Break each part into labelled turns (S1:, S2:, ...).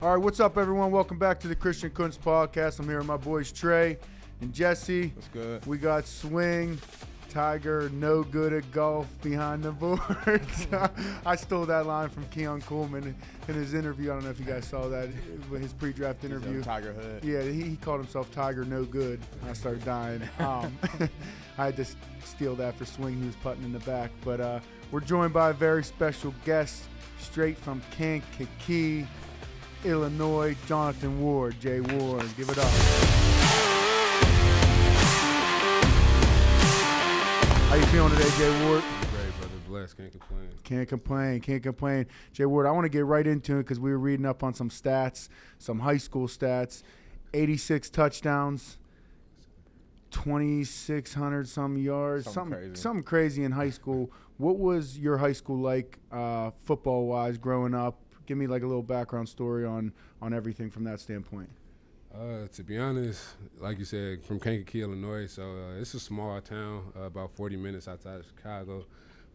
S1: All right, what's up, everyone? Welcome back to the Christian Kuntz Podcast. I'm here with my boys Trey and Jesse.
S2: What's good?
S1: We got Swing, Tiger, no good at golf behind the boards. I stole that line from Keon Coleman in his interview. I don't know if you guys saw that, his pre-draft interview.
S2: Tiger Hood.
S1: Yeah, he called himself Tiger, no good. I started dying. I had to steal that for Swing. He was putting in the back. But we're joined by a very special guest straight from Kankakee, Illinois, Jonathan Ward, Jay Ward. Give it up. How you feeling today, Jay Ward?
S2: Great, brother. Blessed. Can't complain.
S1: Jay Ward, I want to get right into it because we were reading up on some stats, some high school stats. 86 touchdowns, 2,600 some yards, something crazy in high school. What was your high school like football-wise growing up? Give me like a little background story on everything from that standpoint.
S2: To be honest, like you said, from Kankakee, Illinois, so it's a small town, about 40 minutes outside of Chicago.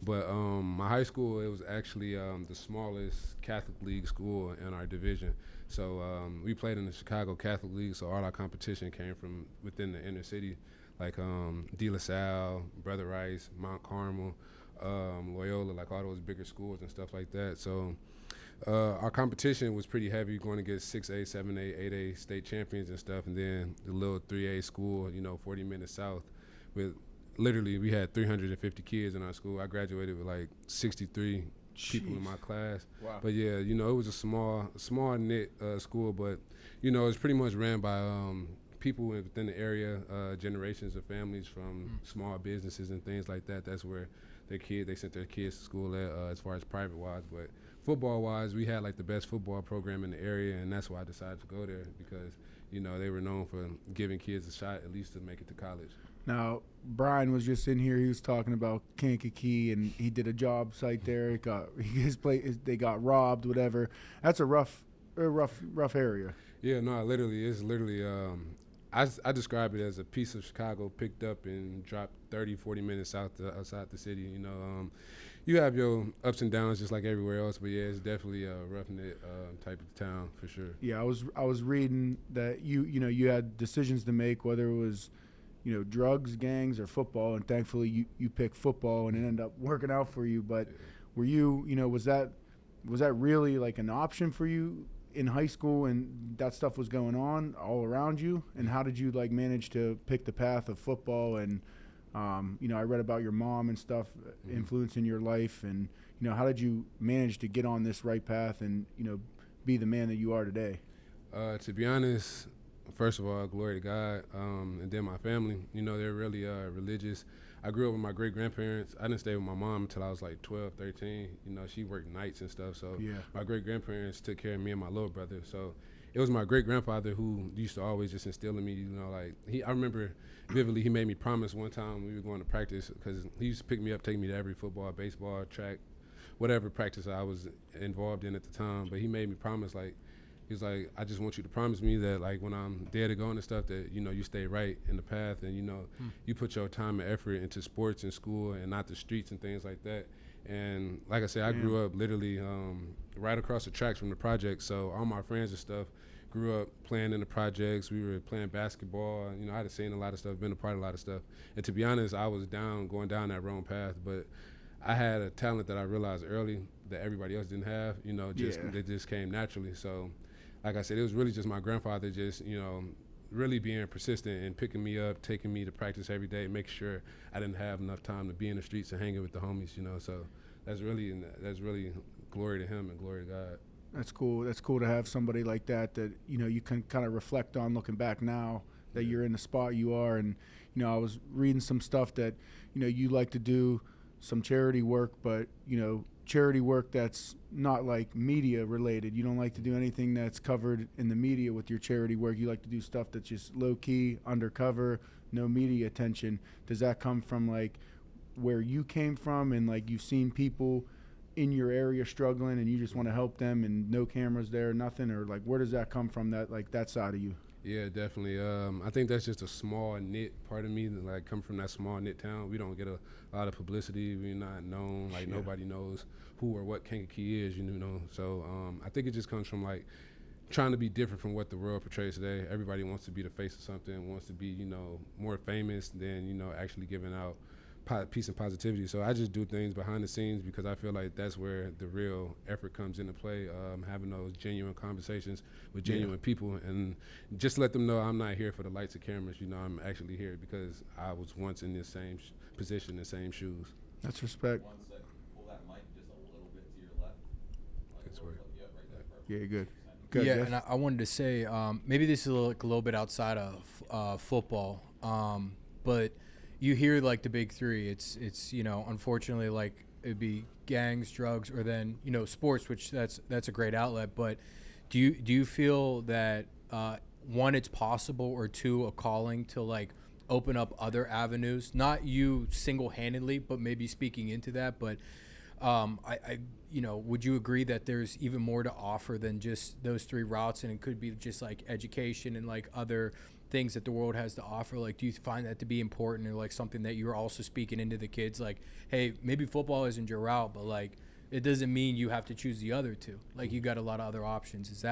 S2: But my high school, it was actually the smallest Catholic League school in our division. So we played in the Chicago Catholic League, so all our competition came from within the inner city, like De La Salle, Brother Rice, Mount Carmel, Loyola, like all those bigger schools and stuff like that. So our competition was pretty heavy, going against 6A, 7A, 8A state champions and stuff, and then the little 3A school, 40 minutes south. With literally, we had 350 kids in our school. I graduated with like 63 people in my class.
S1: Wow.
S2: But yeah, it was a small knit school, but it was pretty much ran by people within the area, generations of families from small businesses and things like that. That's where they sent their kids to school at, as far as private wise, but football-wise, we had like the best football program in the area, and that's why I decided to go there because, they were known for giving kids a shot at least to make it to college.
S1: Now, Brian was just in here. He was talking about Kankakee, and he did a job site there. They got robbed, whatever. That's a rough area.
S2: Yeah, no, it's literally. I describe it as a piece of Chicago picked up and dropped 30, 40 minutes outside the city. You have your ups and downs just like everywhere else, but yeah, it's definitely a roughing-it type of town for sure.
S1: Yeah, I was reading that you had decisions to make, whether it was drugs, gangs, or football, and thankfully you picked football and it ended up working out for you. But were you was that really like an option for you in high school, and that stuff was going on all around you? And how did you manage to pick the path of football? And I read about your mom and stuff influencing your life, and how did you manage to get on this right path and be the man that you are today?
S2: To be honest, first of all, glory to God, and then my family. They're really religious. I grew up with my great-grandparents. I didn't stay with my mom until I was like 12, 13. She worked nights and stuff, so
S1: yeah.
S2: My great-grandparents took care of me and my little brother. So it was my great-grandfather who used to always just instill in me, I remember vividly he made me promise one time we were going to practice, because he used to pick me up, take me to every football, baseball, track, whatever practice I was involved in at the time. But he made me promise, he's like, I just want you to promise me that, when I'm there to go and stuff, that, you stay right in the path and, you put your time and effort into sports and school and not the streets and things like that. And like I said, I grew up literally right across the tracks from the projects. So all my friends and stuff grew up playing in the projects. We were playing basketball. I had seen a lot of stuff, been a part of a lot of stuff. And to be honest, I was going down that wrong path. But I had a talent that I realized early that everybody else didn't have, that just came naturally. So like I said, it was really just my grandfather just, really being persistent and picking me up, taking me to practice every day, making sure I didn't have enough time to be in the streets and hanging with the homies, So that's really glory to him and glory to God.
S1: That's cool. That's cool to have somebody like that you can kind of reflect on looking back now that you're in the spot you are. And, I was reading some stuff that, you like to do some charity work, but, charity work that's not like media related. You don't like to do anything that's covered in the media with your charity work. You like to do stuff that's just low key, undercover, no media attention. Does that come from where you came from and you've seen people in your area struggling and you just want to help them and no cameras there, nothing? Or where does that come from, that side of you?
S2: Yeah, definitely. I think that's just a small knit part of me that come from that small knit town. We don't get a lot of publicity. We're not known. Nobody knows who or what Kankakee is, So I think it just comes from trying to be different from what the world portrays today. Everybody wants to be the face of something, wants to be, you know, more famous than, you know, actually giving out peace and positivity. So I just do things behind the scenes because I feel like that's where the real effort comes into play, having those genuine conversations with genuine people, and just let them know I'm not here for the lights and cameras. You know, I'm actually here because I was once in this same position, the same shoes.
S1: That's respect.
S3: 1 second. Pull that mic just a little bit to your left.
S2: That's right.
S3: Yep, right there. Perfect.
S1: Yeah, good.
S4: Yeah,
S1: Jeff.
S4: and I wanted to say maybe this is a little bit outside of football, but you hear like the big three. It's you know, unfortunately, like it'd be gangs, drugs, or then, you know, sports, which that's a great outlet. But do you feel that one, it's possible, or two, a calling to like open up other avenues? Not you single-handedly, but maybe speaking into that. But I you know, would you agree that there's even more to offer than just those three routes, and it could be just like education and like other things that the world has to offer? Like, do you find that to be important, or like something that you're also speaking into the kids, like, hey, maybe football isn't your route, but like it doesn't mean you have to choose the other two. Like, you got a lot of other options. Is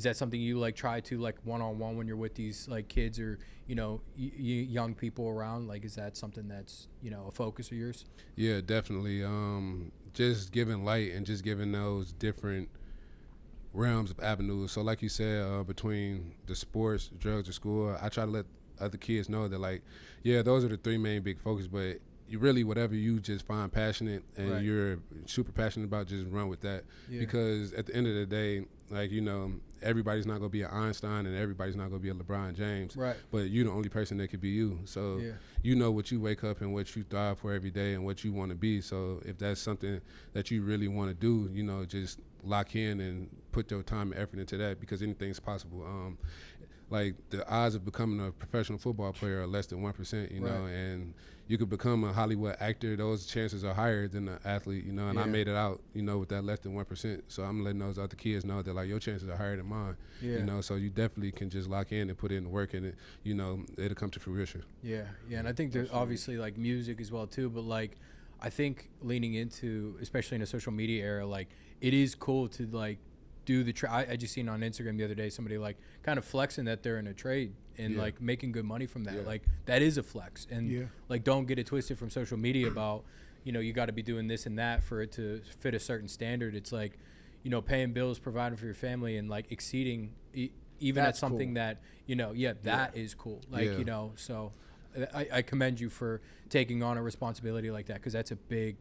S4: that something you like try to like one-on-one when you're with these like kids or, you know, young people around? Like, is that something that's, you know, a focus of yours?
S2: Yeah, definitely. Just giving light and just giving those different realms of avenues. So like you said, between the sports, drugs, or school, I try to let other kids know that, like, yeah, those are the three main big focus, but you really, whatever you just find passionate and you're super passionate about, just run with that. Because at the end of the day, like, you know, everybody's not going to be an Einstein and everybody's not going to be a LeBron James.
S4: Right.
S2: But you're the only person that could be you. So you know what you wake up and what you thrive for every day and what you want to be. So if that's something that you really want to do, you know, just lock in and put your time and effort into that, because anything's possible. Like, the odds of becoming a professional football player are less than 1%, you know, and you could become a Hollywood actor. Those chances are higher than an athlete, you know, and I made it out, you know, with that less than 1%. So I'm letting those other kids know that, like, your chances are higher than mine, you know, so you definitely can just lock in and put in the work, and, you know, it'll come to fruition.
S4: Yeah, and I think there's obviously, like, music as well, too, but, like, I think leaning into, especially in a social media era, like, it is cool to, like, do the I just seen on Instagram the other day somebody like kind of flexing that they're in a trade and like making good money from that. Like, that is a flex, and like, don't get it twisted from social media about, you know, you got to be doing this and that for it to fit a certain standard. It's like, you know, paying bills, providing for your family, and like exceeding even at something that, you know, that is cool. Like, you know, so I commend you for taking on a responsibility like that, because that's a big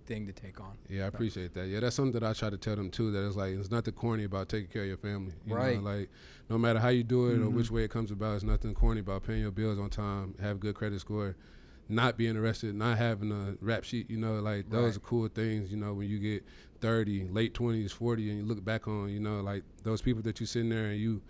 S4: thing to take on.
S2: Yeah, I appreciate that. Yeah, that's something that I try to tell them too, that it's like, it's nothing corny about taking care of your family. You know, like, no matter how you do it or which way it comes about, it's nothing corny about paying your bills on time, have good credit score, not being arrested, not having a rap sheet, you know, like, those are cool things, you know, when you get 30, late 20s, 40, and you look back on, you know, like, those people that you sitting there and you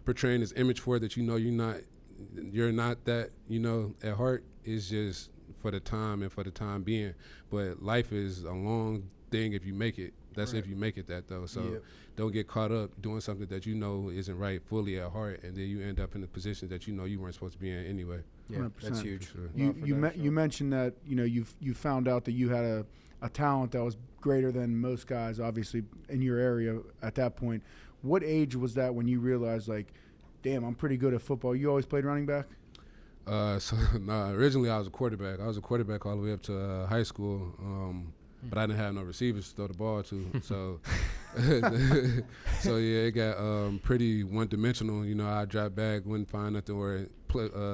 S2: portraying this image for, that, you know, you're not that, you know, at heart, is just for the time and for the time being. But life is a long thing if you make it. That's if you make it that, though. So don't get caught up doing something that you know isn't right fully at heart, and then you end up in a position that you know you weren't supposed to be in anyway.
S4: Yeah, 100%. That's huge.
S2: Sure.
S1: You mentioned that, you know, you found out that you had a talent that was greater than most guys, obviously, in your area at that point. What age was that when you realized, like, damn, I'm pretty good at football? You always played running back?
S2: Originally I was a quarterback. I was a quarterback all the way up to high school, but I didn't have no receivers to throw the ball to. So, so yeah, it got pretty one-dimensional. You know, I drop back, wouldn't find nothing, or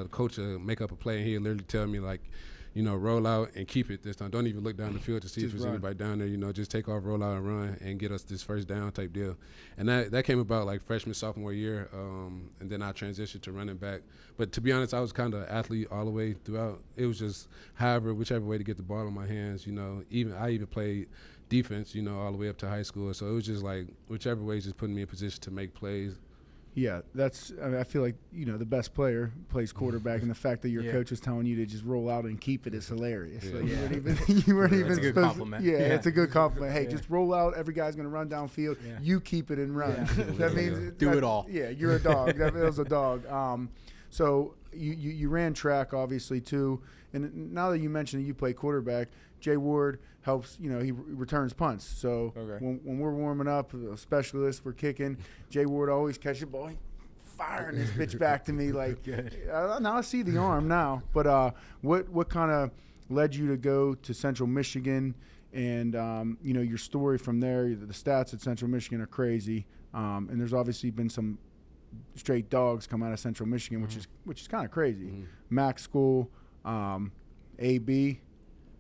S2: coach would make up a play, and he'd literally tell me, like, you know, roll out and keep it this time. Don't even look down the field to see if there's anybody down there. You know, just take off, roll out, and run, and get us this first down type deal. And that came about like freshman, sophomore year, and then I transitioned to running back. But to be honest, I was kind of an athlete all the way throughout. It was just, whichever way to get the ball in my hands. You know, I even played defense, you know, all the way up to high school. So it was just like whichever way is just putting me in position to make plays.
S1: Yeah, I feel like, you know, the best player plays quarterback, and the fact that your coach is telling you to just roll out and keep it is hilarious.
S2: Yeah.
S1: Like, you weren't even
S4: That's a good compliment.
S1: It's a good compliment. Hey, just roll out. Every guy's going to run downfield. Yeah. You keep it and run. Yeah. That means
S4: do it all.
S1: Yeah, you're a dog. That was a dog. So you ran track, obviously, too. And now that you mentioned that you play quarterback, Jay Ward helps, he returns punts. So when we're warming up, a specialist, we're kicking, Jay Ward always catches the ball, firing this bitch back to me. Like, now I see the arm now. But what kind of led you to go to Central Michigan? And, your story from there, the stats at Central Michigan are crazy. And there's obviously been some straight dogs come out of Central Michigan, which is kind of crazy. Mac school, AB.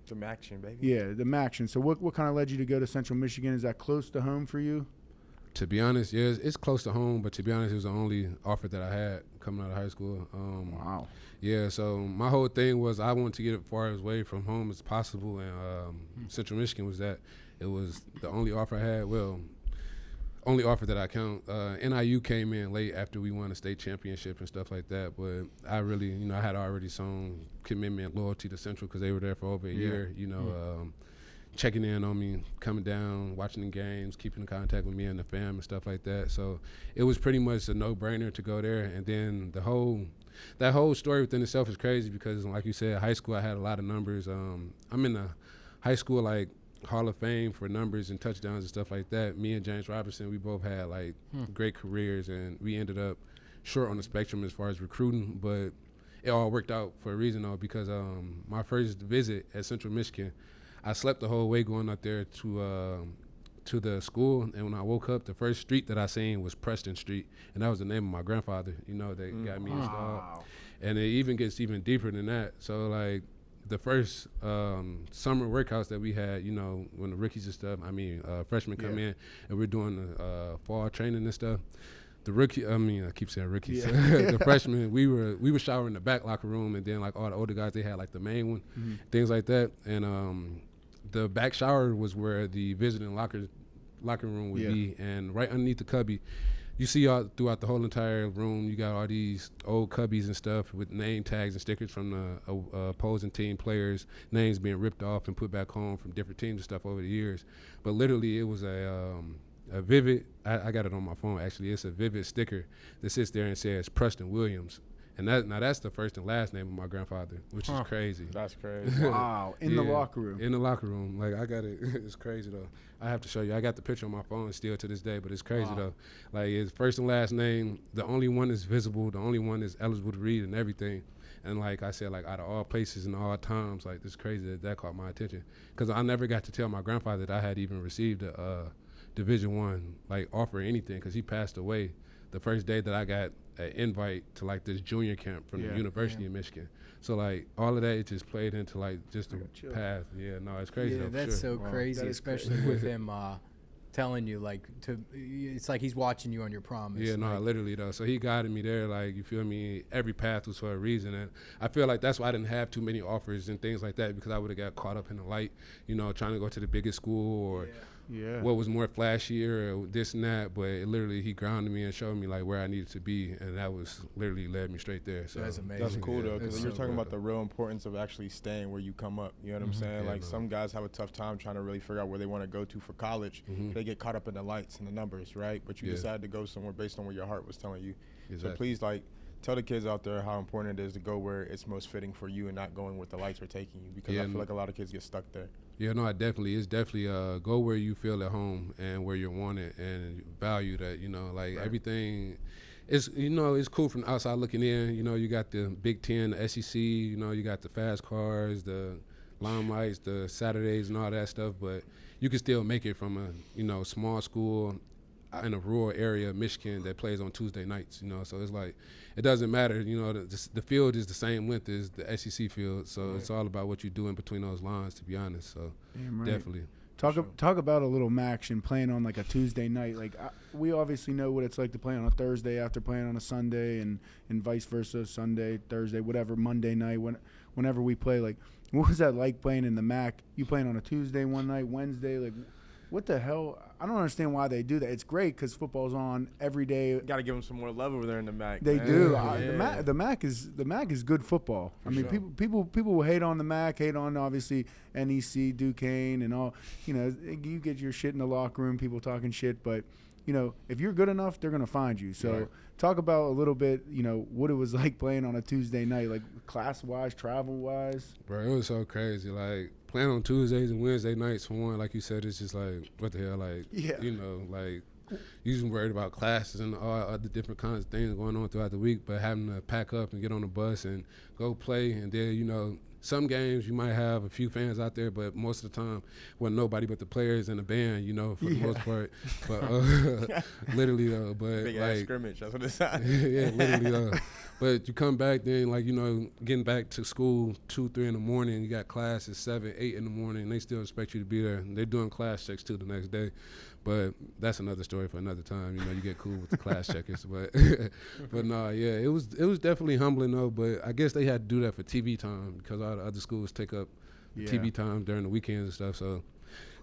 S5: The Mac-tion, baby.
S1: Yeah, the Mac-tion. So what kind of led you to go to Central Michigan? Is that close to home for you?
S2: To be honest, yeah, it's close to home, but to be honest, it was the only offer that I had coming out of high school.
S1: Wow.
S2: Yeah, so my whole thing was I wanted to get as far away from home as possible, and Central Michigan was that. It was the only offer I had. Well, only offer that I count. NIU came in late after we won a state championship and stuff like that, but I really, I had already shown commitment and loyalty to Central because they were there for over a year, checking in on me, coming down, watching the games, keeping in contact with me and the fam and stuff like that. So it was pretty much a no-brainer to go there. And then that whole story within itself is crazy because, like you said, high school I had a lot of numbers. I'm in the high school Hall of Fame for numbers and touchdowns and stuff like that. Me and James Robinson, we both had great careers, and we ended up short on the spectrum as far as recruiting, but it all worked out for a reason though, because my first visit at Central Michigan, I slept the whole way going up there to the school, and when I woke up, the first street that I seen was Preston Street, and that was the name of my grandfather, that got me installed. And it even gets even deeper than that. So the first summer workouts that we had, when the rookies and stuff, freshmen come in and we're doing the fall training and stuff. I keep saying rookies. The freshmen, we were showering in the back locker room, and then all the older guys, they had the main one, things like that. And the back shower was where the visiting locker room would be, and right underneath the cubby, you see throughout the whole entire room, you got all these old cubbies and stuff with name tags and stickers from the opposing team players, names being ripped off and put back home from different teams and stuff over the years. But literally, it was a vivid, I got it on my phone actually, it's a vivid sticker that sits there and says Preston Williams. And that's the first and last name of my grandfather, which is crazy.
S5: That's crazy.
S1: Wow. In the locker room.
S2: In the locker room. I got it. It's crazy, though. I have to show you. I got the picture on my phone still to this day, but it's crazy, though. His first and last name, the only one that's visible, the only one that's eligible to read and everything. And like I said, out of all places and all times, it's crazy that caught my attention. Because I never got to tell my grandfather that I had even received a Division I offer or anything, because he passed away the first day that I got an invite to this junior camp from the University of Michigan. So all of that, it just played into just the path. Yeah, no, it's crazy.
S4: Yeah, that's so crazy, especially with him telling you it's like he's watching you on your promise.
S2: Yeah, no, literally though. So he guided me there, you feel me? Every path was for a reason, and I feel that's why I didn't have too many offers and things like that, because I would have got caught up in the light, trying to go to the biggest school or what was more flashier or this and that. But literally, he grounded me and showed me where I needed to be, and that was literally led me straight there. So
S4: that's amazing.
S5: That's cool though, because you're talking about the real importance of actually staying where you come up. You know what I'm saying?
S2: Yeah,
S5: some guys have a tough time trying to really figure out where they want to go to for college. They get caught up in the lights and the numbers, right? But you decided to go somewhere based on what your heart was telling you. Exactly. So please, tell the kids out there how important it is to go where it's most fitting for you and not going where the lights are taking you, because I feel like a lot of kids get stuck there.
S2: Yeah, no, it's definitely go where you feel at home and where you're wanted and value that, everything. It's, it's cool from the outside looking in. You got the Big Ten, the SEC, you got the fast cars, the limelights, the Saturdays and all that stuff, but you can still make it from a, small school in a rural area of Michigan that plays on Tuesday nights, so it's it doesn't matter, the field is the same length as the SEC field, so it's all about what you do in between those lines, to be honest. So definitely.
S1: Talk about a little Mac-tion playing on a Tuesday night. We obviously know what it's like to play on a Thursday after playing on a Sunday, and vice versa, Sunday, Thursday, whatever, Monday night, whenever we play. What was that like playing in the MAC? You playing on a Tuesday one night, Wednesday, what the hell? I don't understand why they do that. It's great because football's on every day.
S5: Got to give them some more love over there in the MAC.
S1: They do. The MAC is good football. People will hate on the MAC, hate on obviously NEC, Duquesne, and all. You get your shit in the locker room, people talking shit, but if you're good enough, they're going to find you. So
S2: Right.
S1: talk about a little bit, what it was like playing on a Tuesday night, like class-wise, travel-wise.
S2: Bro, it was so crazy. Like, playing on Tuesdays and Wednesday nights, for one, like you said, it's just like, what the hell? Like,
S1: Yeah.
S2: like, you just worried about classes and all other different kinds of things going on throughout the week, but having to pack up and get on the bus and go play, and then, some games you might have a few fans out there, but most of the time, wasn't nobody but the players and the band, for the most part. But literally, though, but
S5: Big
S2: like
S5: ass scrimmage. That's what it sounds.
S2: yeah, literally, though. But you come back then, like, getting back to school 2, 3 in the morning, you got class at 7, 8 in the morning, and they still expect you to be there. And they're doing class checks too the next day. But that's another story for another time. You get cool with the class checkers. But but no, yeah, it was definitely humbling though. But I guess they had to do that for TV time because all the other schools take up TV time during the weekends and stuff. So,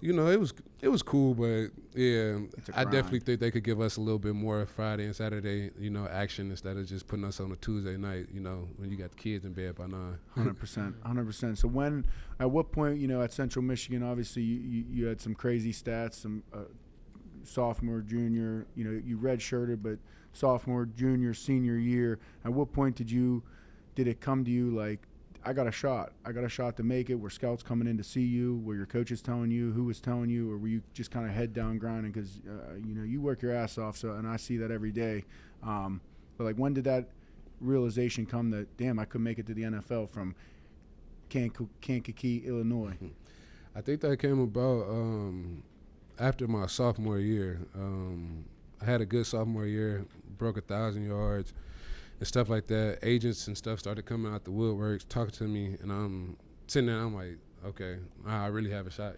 S2: it was cool. But yeah, I definitely think they could give us a little bit more Friday and Saturday, action instead of just putting us on a Tuesday night. When you got the kids in bed by 9.
S1: 100%. So at what point, at Central Michigan, obviously you had some crazy stats, some sophomore, junior, you redshirted, but sophomore, junior, senior year. At what point did it come to you like, I got a shot to make it? Were scouts coming in to see you? Were your coaches telling you? Who was telling you? Or were you just kind of head down grinding? Because, you work your ass off, and I see that every day. But like, when did that realization come that, damn, I could make it to the NFL from Kankakee, Illinois?
S2: I think that came about after my sophomore year. I had a good sophomore year, broke 1,000 yards and stuff like that. Agents and stuff started coming out the woodworks, talking to me, and I'm sitting there, I'm like, okay, I really have a shot.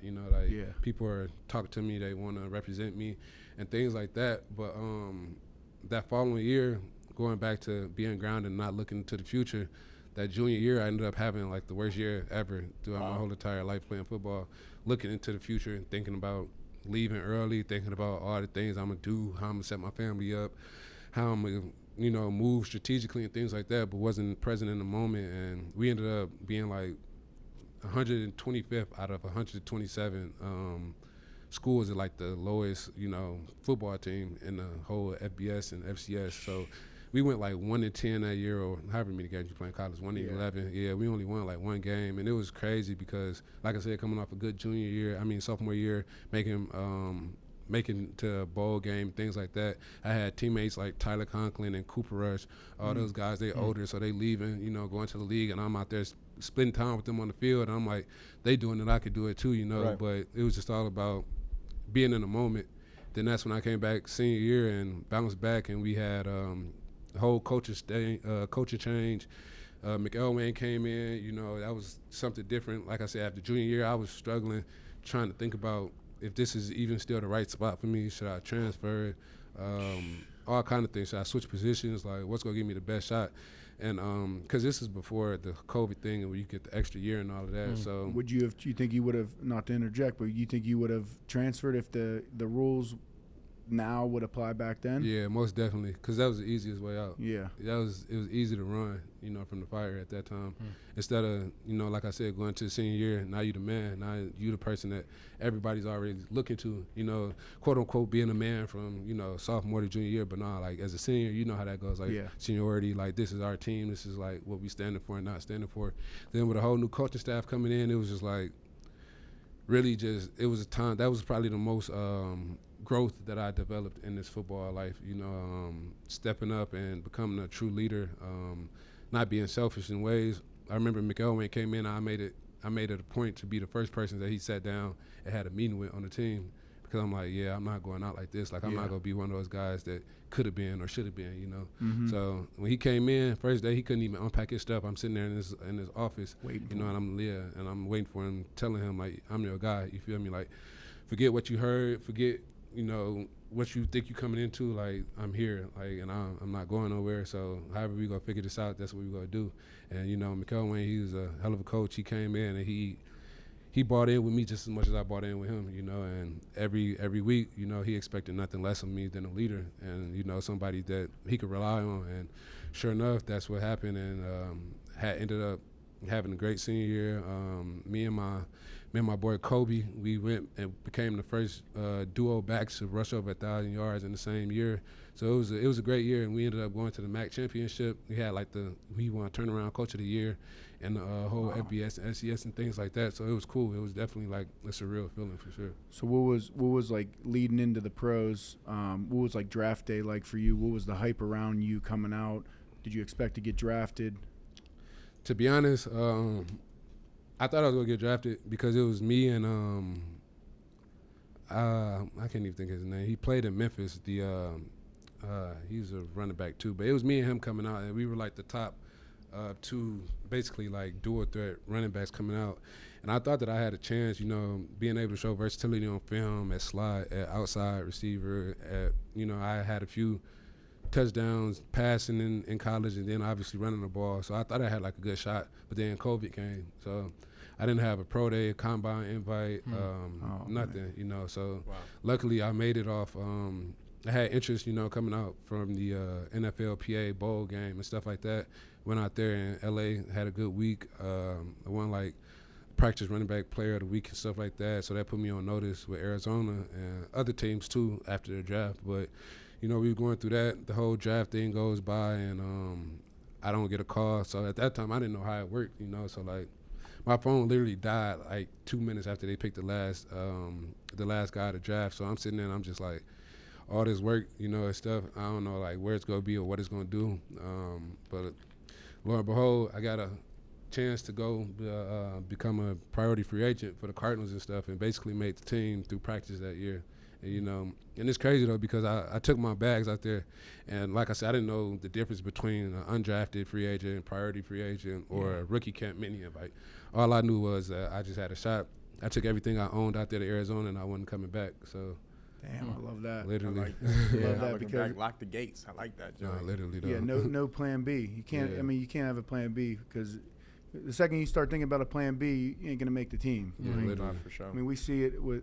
S2: People are talking to me, they want to represent me and things like that. But that following year, going back to being grounded and not looking to the future, that junior year, I ended up having like the worst year ever throughout my whole entire life playing football, looking into the future and thinking about leaving early, thinking about all the things I'm going to do, how I'm going to set my family up, how I'm going to, move strategically and things like that, but wasn't present in the moment. And we ended up being like 125th out of 127 schools at like the lowest, football team in the whole FBS and FCS. So we went like 1-10 that year, or however many games you play in college, 1-11. Yeah, we only won like one game, and it was crazy because, like I said, coming off a good sophomore year, making to a bowl game, things like that. I had teammates like Tyler Conklin and Cooper Rush, all those guys, they older, so they leaving, going to the league, and I'm out there splitting time with them on the field, and I'm like, they doing it, I could do it too,
S5: Right.
S2: But it was just all about being in the moment. Then that's when I came back senior year and bounced back, and we had the whole culture change. McElwain came in, that was something different. Like I said, after junior year, I was struggling, trying to think about if this is even still the right spot for me. Should I transfer? All kind of things. Should I switch positions? Like, what's going to give me the best shot? And because this is before the COVID thing, and where you get the extra year and all of that. So,
S1: do you think you would have, not to interject, but you think you would have transferred if the rules now would apply back then?
S2: Yeah, most definitely, because that was the easiest way out.
S1: Yeah.
S2: It was easy to run, from the fire at that time. Instead of, like I said, going to the senior year, now you the man. Now you the person that everybody's already looking to, quote unquote, being a man from, sophomore to junior year. But now, like, as a senior, you know how that goes. Like, seniority, like, this is our team. This is, like, what we standing for and not standing for. Then with a whole new coaching staff coming in, it was just, like, really just, it was a time, that was probably the most growth that I developed in this football life, stepping up and becoming a true leader, not being selfish in ways. I remember McElwain came in, I made it a point to be the first person that he sat down and had a meeting with on the team, because I'm like, I'm not going out like this. Like, I'm not going to be one of those guys that could have been or should have been, So when he came in, first day, he couldn't even unpack his stuff. I'm sitting there in his office, waiting, and I'm waiting for him, telling him, like, I'm your guy, you feel me? Like, forget what you heard, forget, what you think you coming into, like, I'm here, like, and I'm not going nowhere. So however we gonna figure this out, that's what we gonna do. And McElwain, he was a hell of a coach. He came in and he bought in with me just as much as I bought in with him, and every week, he expected nothing less of me than a leader and, somebody that he could rely on. And sure enough, that's what happened, and had ended up having a great senior year. Me and my me and my boy Kobe, we went and became the first duo backs to rush over 1,000 yards in the same year. So it was a great year, and we ended up going to the MAC championship. We had we won turnaround coach of the year, and the whole FBS and SES and things like that. So it was cool. It was definitely like a surreal feeling for sure.
S1: So what was like leading into the pros? What was like draft day like for you? What was the hype around you coming out? Did you expect to get drafted?
S2: To be honest, I thought I was gonna get drafted because it was me and I can't even think of his name. He played in Memphis. He's a running back too, but it was me and him coming out, and we were like the top two, basically like dual threat running backs coming out. And I thought that I had a chance, being able to show versatility on film at slot, at outside receiver. I had a few touchdowns passing in college, and then obviously running the ball. So I thought I had like a good shot, but then COVID came, so I didn't have a pro day, a combine invite, nothing, So luckily I made it off. I had interest, coming out from the NFLPA bowl game and stuff like that. Went out there in LA, had a good week. I won like practice running back player of the week and stuff like that. So that put me on notice with Arizona and other teams too after the draft. But we were going through that. The whole draft thing goes by, and I don't get a call. So at that time, I didn't know how it worked, So like, my phone literally died like 2 minutes after they picked the last guy to draft. So I'm sitting there and I'm just like, all this work, and stuff. I don't know like where it's gonna be or what it's gonna do. But lo and behold, I got a chance to go become a priority free agent for the Cardinals and stuff, and basically made the team through practice that year. And, and it's crazy though because I took my bags out there, and like I said, I didn't know the difference between an undrafted free agent, priority free agent, or a rookie camp mini invite. All I knew was that I just had a shot. I took everything I owned out there to Arizona, and I wasn't coming back. So.
S1: Damn, I love that.
S2: Literally.
S5: I like that.
S1: I love that
S5: because
S1: because
S5: lock the gates. I like that, Joe.
S2: No, literally though.
S1: Yeah, no plan B. You can't.
S2: Yeah.
S1: I mean, you can't have a plan B because the second you start thinking about a plan B, you ain't gonna make the team.
S2: Yeah,
S1: Like,
S2: literally.
S5: For sure.
S1: I mean, we see it with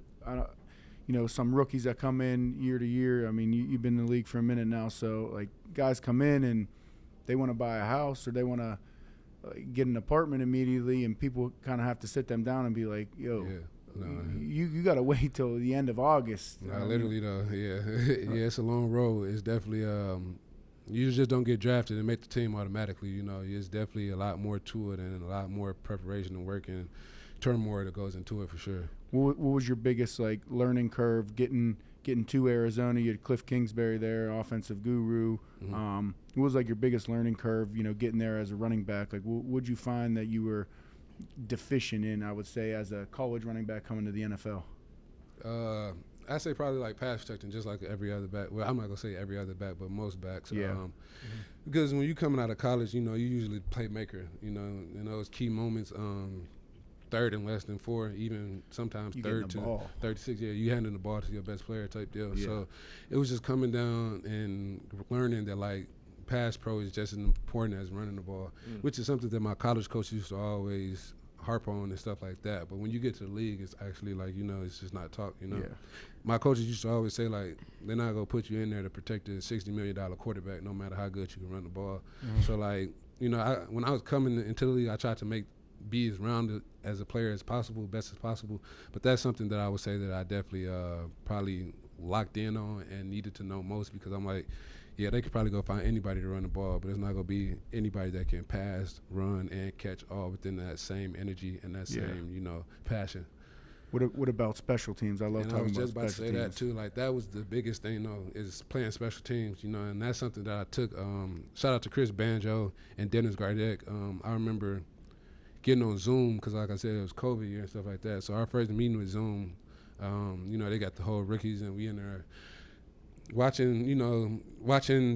S1: some rookies that come in year to year. I mean, you've been in the league for a minute now, so like guys come in and they want to buy a house or they want to get an apartment immediately, and people kind of have to sit them down and be like, "Yo, you got to wait till the end of August."
S2: Literally though, yeah, yeah, it's a long road. It's definitely you just don't get drafted and make the team automatically. It's definitely a lot more to it and a lot more preparation and work and turmoil that goes into it for sure.
S1: What was your biggest like learning curve getting to Arizona? You had Cliff Kingsbury there, offensive guru.
S2: Mm-hmm.
S1: What was like your biggest learning curve? Getting there as a running back. Like, what would you find that you were deficient in? I would say as a college running back coming to the NFL.
S2: I say probably like pass protecting, just like every other back. Well, I'm not gonna say every other back, but most backs.
S1: Yeah.
S2: Because when you coming out of college, you usually playmaker. In those key moments. Third and less than 4, even sometimes third to 36. Yeah, you handing the ball to your best player type deal. Yeah. So it was just coming down and learning that like pass pro is just as important as running the ball, which is something that my college coach used to always harp on and stuff like that. But when you get to the league, it's actually like, it's just not talk, Yeah. My coaches used to always say like, they're not going to put you in there to protect a $60 million quarterback no matter how good you can run the ball. So like, when I was coming into the league, I tried to be as rounded as a player as possible, best as possible. But that's something that I would say that I definitely probably locked in on and needed to know most, because I'm like, yeah, they could probably go find anybody to run the ball, but it's not going to be anybody that can pass, run, and catch all within that same energy and that same, passion.
S1: What about special teams? I love talking about special teams.
S2: I was just about to say that too. Like, that was the biggest thing, is playing special teams, and that's something that I took. Shout out to Chris Banjo and Dennis Gardeck. I remember getting on Zoom because, like I said, it was COVID year and stuff like that. So our first meeting with Zoom, they got the whole rookies, and we in there watching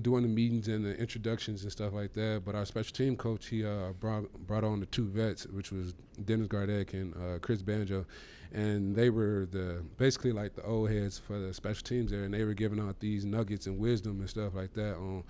S2: doing the meetings and the introductions and stuff like that. But our special team coach, he brought on the 2 vets, which was Dennis Gardeck and Chris Banjo, and they were basically like the old heads for the special teams there, and they were giving out these nuggets and wisdom and stuff like that on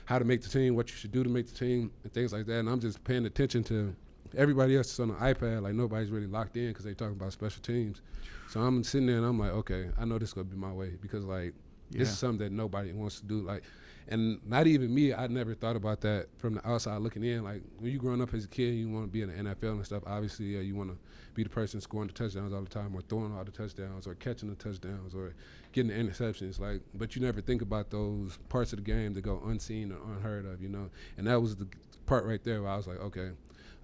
S2: how to make the team, what you should do to make the team, and things like that. And I'm just paying attention to everybody else is on the iPad, like nobody's really locked in because they talking about special teams. So I'm sitting there and I'm like, okay, I know this is gonna be my way, because like this is something that nobody wants to do. Like And not even me, I never thought about that from the outside looking in. Like, when you growing up as a kid, you want to be in the NFL and stuff. Obviously, you want to be the person scoring the touchdowns all the time, or throwing all the touchdowns, or catching the touchdowns, or getting the interceptions. Like, but you never think about those parts of the game that go unseen or unheard of, you know. And that was the part right there where I was like, okay,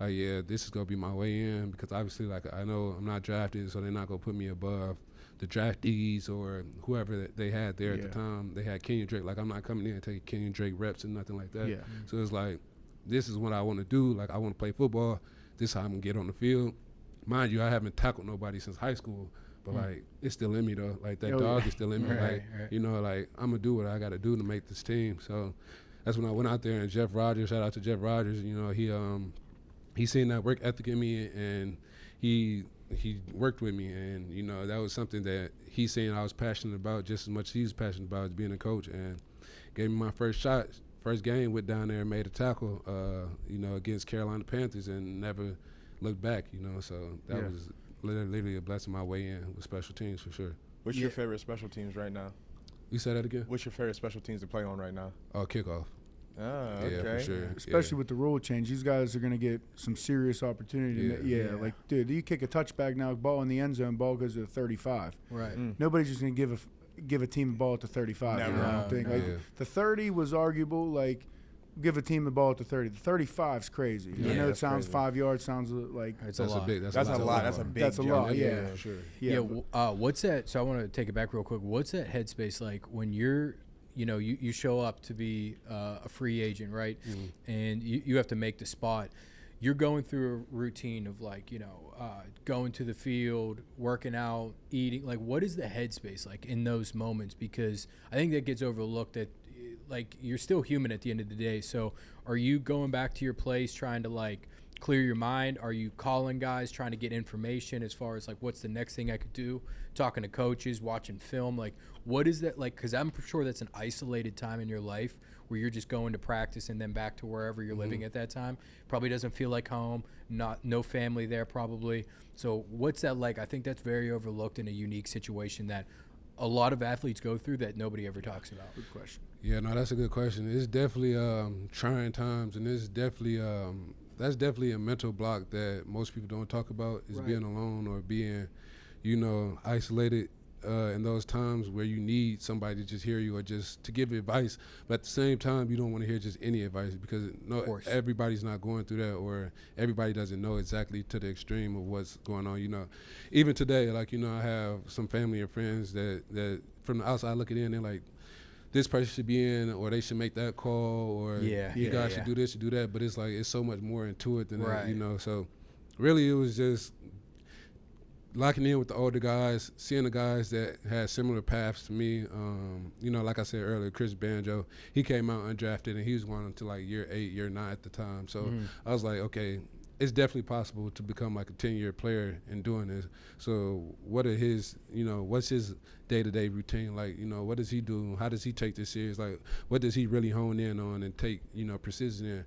S2: yeah, this is gonna be my way in, because obviously, like, I know I'm not drafted, so they're not gonna put me above the draftees or whoever they had there at the time. They had Kenyon Drake. Like, I'm not coming in and taking Kenyon Drake reps and nothing like that.
S1: Yeah.
S2: So it's like, this is what I want to do. Like, I want to play football. This is how I'm going to get on the field. Mind you, I haven't tackled nobody since high school, but, like, it's still in me, though. Like, that dog is still in me.
S4: Right,
S2: like,
S4: right.
S2: you know, like, I'm going to do what I got to do to make this team. So that's when I went out there, and Jeff Rogers, shout out to Jeff Rogers, you know, he seen that work ethic in me, and he worked with me, and, you know, that was something that he seen I was passionate about just as much as he was passionate about as being a coach, and gave me my first shot. First game, went down there and made a tackle, you know, against Carolina Panthers, and never looked back, you know. So that was literally a blessing my way in with special teams, for sure.
S5: What's your favorite special teams right now?
S2: You say that again?
S5: What's your favorite special teams to play on right now?
S2: Oh, kickoff.
S5: Ah, okay.
S2: Yeah, for sure.
S1: Especially with the rule change, these guys are going to get some serious opportunity. Like, dude, you kick a touchback now, ball in the end zone, ball goes to 35.
S4: Right.
S1: Nobody's just going to give a team the ball at the 35.
S5: Never.
S1: You know, I don't think. Like, the 30 was arguable. Like, give a team the ball at the 30. The 35 is crazy. I know it sounds
S5: crazy.
S1: 5 yards, sounds like
S4: It's
S2: That's
S4: a lot.
S2: That's
S5: a lot. That's a big
S1: That's a
S5: jump.
S1: lot, yeah.
S2: for sure.
S1: yeah.
S4: What's that? So I want to take it back real quick. What's that headspace like when you're, you know, you show up to be a free agent, right? And you have to make the spot. You're going through a routine of, like, you know, going to the field, working out, eating. Like, what is the headspace like in those moments? Because I think that gets overlooked, that, like, you're still human at the end of the day. So are you going back to your place trying to, like, clear your mind? Are you calling guys, trying to get information as far as, like, what's the next thing I could do? Talking to coaches, watching film? Like, what is that like? Because I'm sure that's an isolated time in your life where you're just going to practice and then back to wherever you're living at that time. Probably doesn't feel like home, no family there probably. So what's that like? I think that's very overlooked in a unique situation that a lot of athletes go through that nobody ever talks about.
S1: Good question.
S2: Yeah, no, that's a good question. It's definitely trying times, and it's definitely that's definitely a mental block that most people don't talk about, is being alone or being, you know, isolated in those times where you need somebody to just hear you or just to give advice. But at the same time, you don't want to hear just any advice, because everybody's not going through that, or everybody doesn't know exactly to the extreme of what's going on. You know, even today, like, you know, I have some family and friends that from the outside looking in, they're like, this person should be in, or they should make that call, or you guys should do this, should do that. But it's like, it's so much more into it than that, you know. So really, it was just locking in with the older guys, seeing the guys that had similar paths to me. You know, like I said earlier, Chris Banjo, he came out undrafted, and he was going to like year 8, year 9 at the time. So I was like, okay, it's definitely possible to become like a 10-year player in doing this. So what are his, you know, what's his day-to-day routine like? You know, what does he do? How does he take this serious? Like, what does he really hone in on and take, you know, precision in?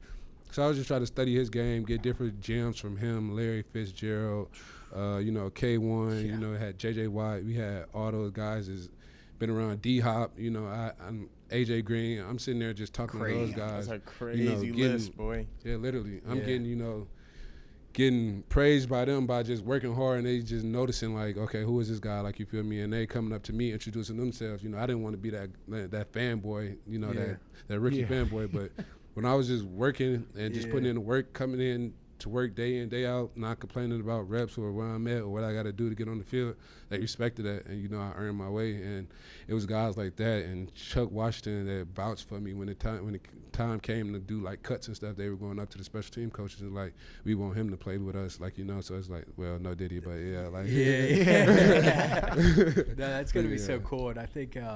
S2: So I was just trying to study his game, get different gems from him, Larry Fitzgerald, you know, K1, you know, had J.J. Watt. We had all those guys that's been around, D-Hop, you know, I'm A.J. Green. I'm sitting there just talking to those guys.
S5: That's a crazy
S2: you know,
S5: list, boy.
S2: Yeah, literally. I'm getting, you know, getting praised by them by just working hard, and they just noticing, like, okay, who is this guy? Like, you feel me? And they coming up to me, introducing themselves. You know, I didn't want to be that fanboy, you know, that rookie fanboy. But when I was just working and just putting in the work, coming in to work day in, day out, not complaining about reps or where I'm at or what I got to do to get on the field, they respected that. And, you know, I earned my way. And it was guys like that and Chuck Washington that vouched for me when the time came to do, like, cuts and stuff. They were going up to the special team coaches and, like, we want him to play with us, like, you know. So it's like, well, no did he, but yeah, like.
S4: No, that's going to be so cool. And I think and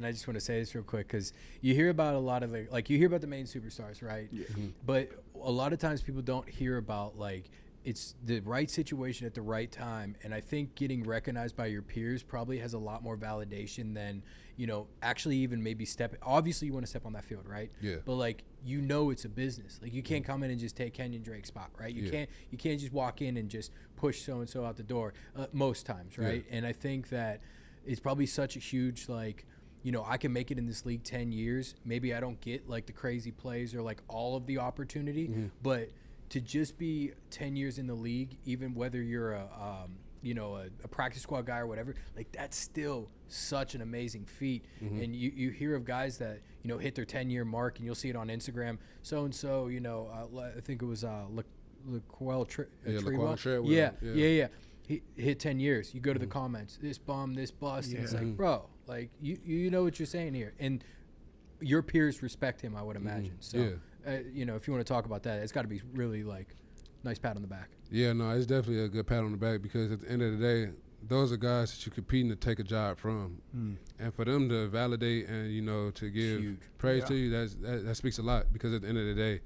S4: I just want to say this real quick, because you hear about a lot of the, like, you hear about the main superstars, right? Yeah. But a lot of times people don't hear about, like, it's the right situation at the right time. And I think getting recognized by your peers probably has a lot more validation than, you know, actually even maybe obviously you want to step on that field, right?
S2: Yeah.
S4: But, like, you know, it's a business. Like, you can't come in and just take Kenyon Drake's spot, right? You can't just walk in and just push so-and-so out the door most times, right? And I think that it's probably such a huge, like, you know, I can make it in this league 10 years. Maybe I don't get like the crazy plays or like all of the opportunity, but to just be 10 years in the league, even whether you're a practice squad guy or whatever, like that's still such an amazing feat. And you hear of guys that, you know, hit their 10-year mark, and you'll see it on Instagram. So-and-so, you know, I think it was Laquel Treadwell. Yeah. He hit 10 years. You go to the comments, this bum, this bust. And it's like, bro, like you know what you're saying here. And your peers respect him, I would imagine. So, you know, if you want to talk about that, it's got to be really like nice pat on the back.
S2: Yeah, no, it's definitely a good pat on the back, because at the end of the day, those are guys that you're competing to take a job from. And for them to validate and, you know, to give praise to you, that speaks a lot, because at the end of the day,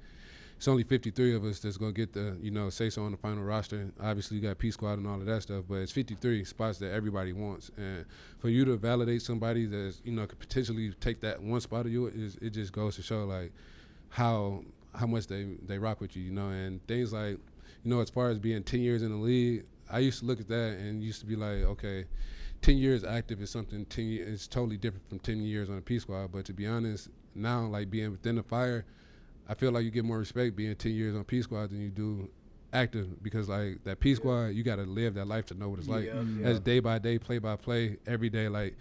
S2: it's only 53 of us that's going to get the, you know, say-so on the final roster. Obviously, you got P Squad and all of that stuff, but it's 53 spots that everybody wants. And for you to validate somebody that's, you know, could potentially take that one spot of you, it just goes to show, like, how much they rock with you, you know. And things like, you know, as far as being 10 years in the league, I used to look at that and used to be like, okay, 10 years active is something, 10 years, it's totally different from 10 years on a P Squad. But to be honest, now, like, being within the fire, I feel like you get more respect being 10 years on P Squad than you do active, because, like, that P Squad, you got to live that life to know what it's like. That's day by day, play by play, every day. Like,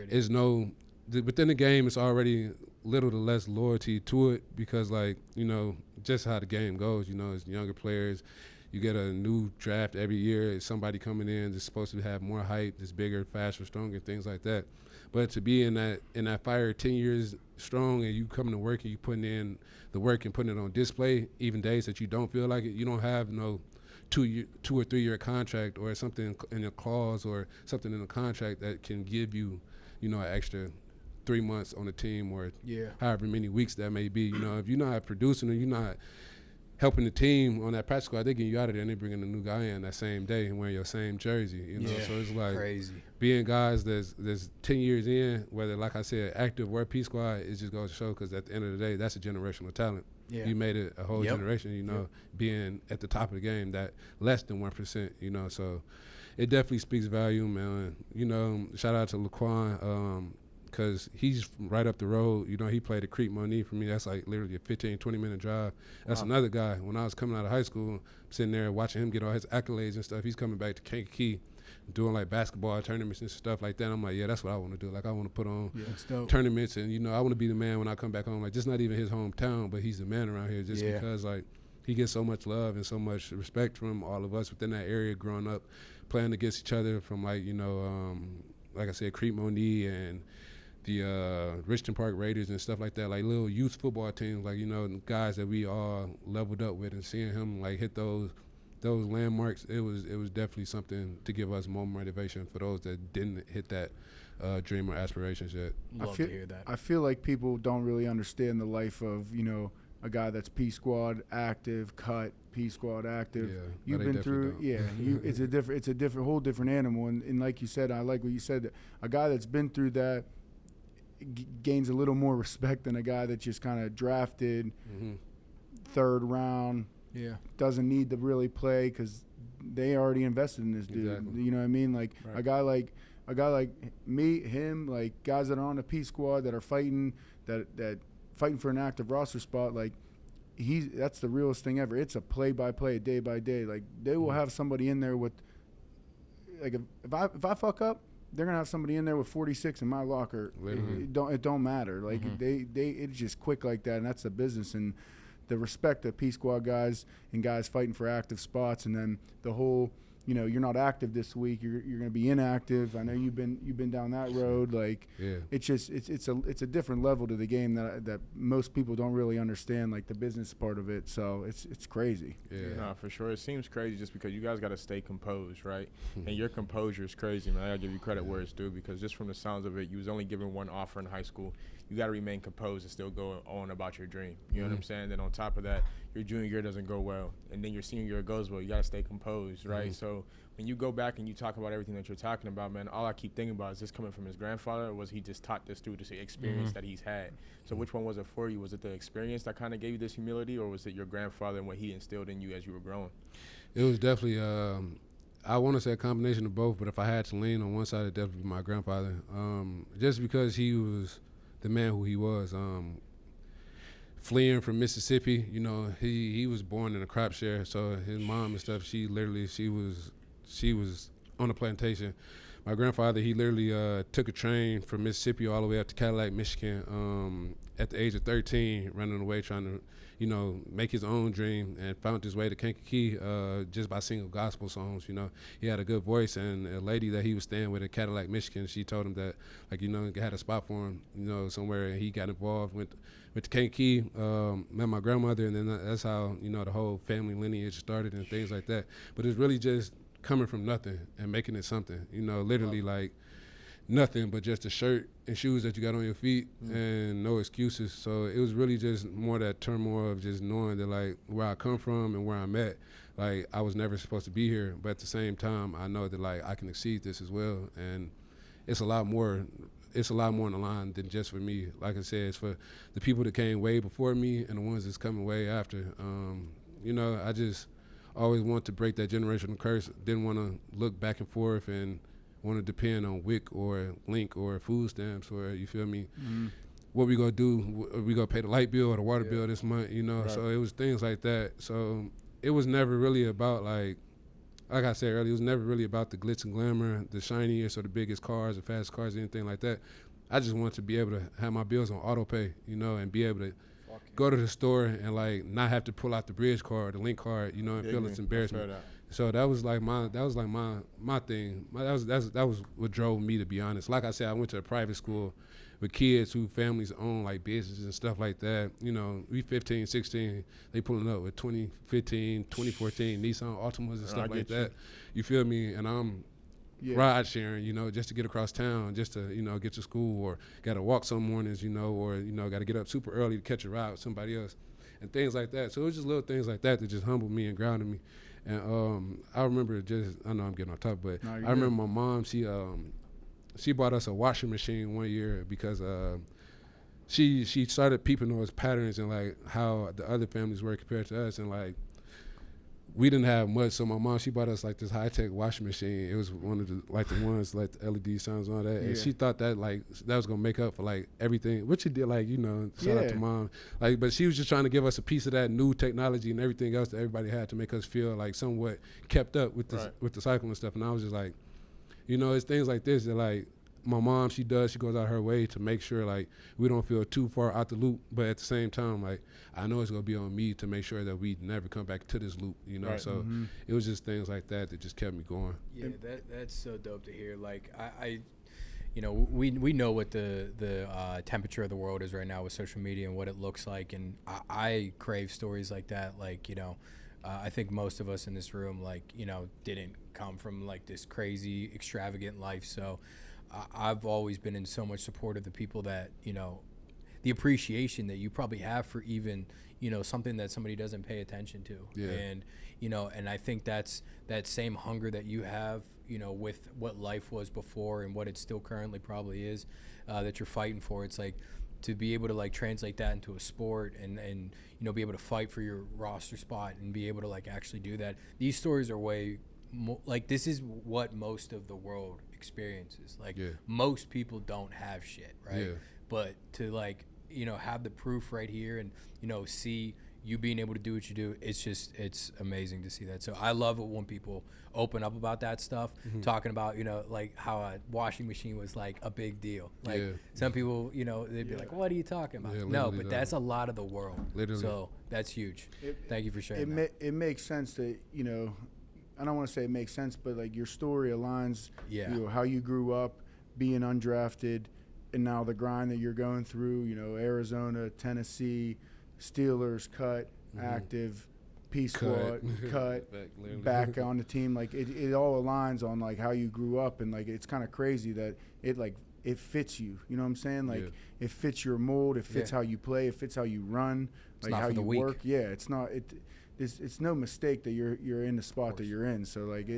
S2: it's within the game, it's already little to less loyalty to it, because, like, you know, just how the game goes, you know, it's younger players. You get a new draft every year. It's somebody coming in that's supposed to have more height, that's bigger, faster, stronger, things like that. But to be in that fire 10 years strong, and you coming to work and you putting in the work and putting it on display, even days that you don't feel like it, you don't have no 2 or 3 year contract or something in a clause or something in a contract that can give you, you know, an extra 3 months on the team, or however many weeks that may be. You know, if you're not producing or you're not helping the team on that practice squad, they get you out of there and they bringing a new guy in that same day and wearing your same jersey, you know. So it's like
S4: crazy.
S2: Being guys that's 10 years in, whether, like I said, active or P Squad, it just goes to show, because at the end of the day, that's a generational talent. You made it a whole generation, you know, being at the top of the game, that less than 1%, you know. So it definitely speaks value, man. You know, shout out to Laquan, because he's right up the road. You know, he played at Creek Money for me. That's like literally a 15, 20-minute drive. That's another guy. When I was coming out of high school, I'm sitting there watching him get all his accolades and stuff. He's coming back to Kankakee, doing like basketball tournaments and stuff like that. I'm like, yeah, that's what I want to do. Like, I want to put on tournaments, and, you know, I want to be the man when I come back home. Like, just not even his hometown, but he's the man around here, just because, like, he gets so much love and so much respect from all of us within that area growing up, playing against each other from, like, you know, like I said, Creek Money and the Richmond Park Raiders and stuff like that, like little youth football teams, like, you know, guys that we all leveled up with, and seeing him like hit those landmarks, it was definitely something to give us more motivation for those that didn't hit that dream or aspirations yet.
S4: Love to hear that.
S1: I feel like people don't really understand the life of, you know, a guy that's P Squad active, cut, P Squad active. You've been through, it's a whole different animal, and like you said, I like what you said. A guy that's been through that gains a little more respect than a guy that just kind of drafted third round. Doesn't need to really play because they already invested in this dude. You know what I mean? Like a guy like me, him, like guys that are on the P Squad that are fighting that fighting for an active roster spot. Like that's the realest thing ever. It's a play by play, day by day. Like they will have somebody in there with, like if I fuck up, they're gonna have somebody in there with 46 in my locker. It don't matter. Like it's just quick like that, and that's the business. And the respect of P Squad guys and guys fighting for active spots, and then the whole, you know, you're not active this week, you're gonna be inactive. I know you've been down that road. Like it's just it's a different level to the game that most people don't really understand, like the business part of it. So it's crazy.
S5: No, for sure. It seems crazy just because you guys got to stay composed, right? And your composure is crazy, man. I gotta give you credit where it's due, because just from the sounds of it, you was only given one offer in high school. You got to remain composed and still go on about your dream. You know what I'm saying? Then on top of that, your junior year doesn't go well, and then your senior year goes well. You got to stay composed, right? So when you go back and you talk about everything that you're talking about, man, all I keep thinking about is this coming from his grandfather, or was he just taught this through this experience that he's had? So which one was it for you? Was it the experience that kind of gave you this humility, or was it your grandfather and what he instilled in you as you were growing?
S2: It was definitely I want to say a combination of both, but if I had to lean on one side, it'd definitely be my grandfather. Just because he was the man who he was. Fleeing from Mississippi, you know, he was born in a crop share, so his mom and stuff, she was on a plantation. My grandfather, he literally took a train from Mississippi all the way up to Cadillac, Michigan, at the age of 13, running away trying to, you know, make his own dream, and found his way to Kankakee just by singing gospel songs. You know, he had a good voice, and a lady that he was staying with at Cadillac, Michigan, she told him that, like, you know, had a spot for him, you know, somewhere, and he got involved with Kankakee, met my grandmother, and then that's how, you know, the whole family lineage started and things like that. But it's really just coming from nothing and making it something, you know, literally like nothing but just a shirt and shoes that you got on your feet and no excuses. So it was really just more that turmoil of just knowing that, like, where I come from and where I'm at, like, I was never supposed to be here, but at the same time I know that, like, I can exceed this as well, and it's a lot more on the line than just for me. Like I said, it's for the people that came way before me and the ones that's coming way after. You know, I just always want to break that generational curse. Didn't want to look back and forth and want to depend on WIC or Link or food stamps, or, you feel me, what we gonna do? We gonna pay the light bill or the water bill this month, you know? Right. So it was things like that. So it was never really about, like I said earlier, it was never really about the glitz and glamour, the shiniest or the biggest cars, the fast cars, anything like that. I just wanted to be able to have my bills on auto pay, you know, and be able to go to the store and, like, not have to pull out the bridge card, the Link card, you know, and feel it's embarrassment. So that was like my thing. That was what drove me, to be honest. Like I said, I went to a private school with kids who families own, like, businesses and stuff like that. You know, we 15, 16, they pulling up with 2015, 2014 Nissan Altimas and stuff like that. You feel me? And I'm ride sharing, you know, just to get across town, just to, you know, get to school, or got to walk some mornings, you know, or, you know, got to get up super early to catch a ride with somebody else and things like that. So it was just little things like that just humbled me and grounded me. And I remember I know I'm getting on top, but I remember my mom, she bought us a washing machine one year because she started peeping those patterns and, like, how the other families were compared to us, and, like, we didn't have much. So my mom, she bought us, like, this high-tech washing machine. It was one of the, like, the ones, like, the LED signs on that. And she thought that, like, that was going to make up for, like, everything, which it did, like, you know, shout out to Mom. Like, but she was just trying to give us a piece of that new technology and everything else that everybody had to make us feel, like, somewhat kept up with the cycle and stuff. And I was just like, you know, it's things like this that, like, my mom, she goes out her way to make sure, like, we don't feel too far out the loop, but at the same time, like, I know it's gonna be on me to make sure that we never come back to this loop, you know. So it was just things like that just kept me going.
S4: Yeah, that's so dope to hear. Like, I you know, we know what the temperature of the world is right now with social media and what it looks like, and I crave stories like that. Like, you know, I think most of us in this room, like, you know, didn't come from, like, this crazy extravagant life, so I've always been in so much support of the people that, you know, the appreciation that you probably have for even, you know, something that somebody doesn't pay attention to. And, you know, and I think that's that same hunger that you have, you know, with what life was before and what it still currently probably is, that you're fighting for. It's like to be able to, like, translate that into a sport and you know, be able to fight for your roster spot and be able to, like, actually do that. These stories are way more, like, this is what most of the world experiences. Like, most people don't have shit, right? But to, like, you know, have the proof right here and, you know, see you being able to do what you do, it's amazing to see that. So I love it when people open up about that stuff, talking about, you know, like, how a washing machine was, like, a big deal. Like, some people, you know, they'd be like, what are you talking about? No, but that's a lot of the world. Literally. So that's huge. Thank you for sharing that.
S1: It makes sense that, you know, I don't want to say it makes sense, but, like, your story aligns, you know, how you grew up, being undrafted, and now the grind that you're going through, you know, Arizona, Tennessee, Steelers, cut, active, Peace Squad, cut, back on the team. Like, it all aligns on, like, how you grew up, and, like, it's kind of crazy that it, like, it fits you. You know what I'm saying? Like, it fits your mold, it fits how you play, it fits how you run, like, how you work. It's not it's no mistake that you're in the spot that you're in. So, like,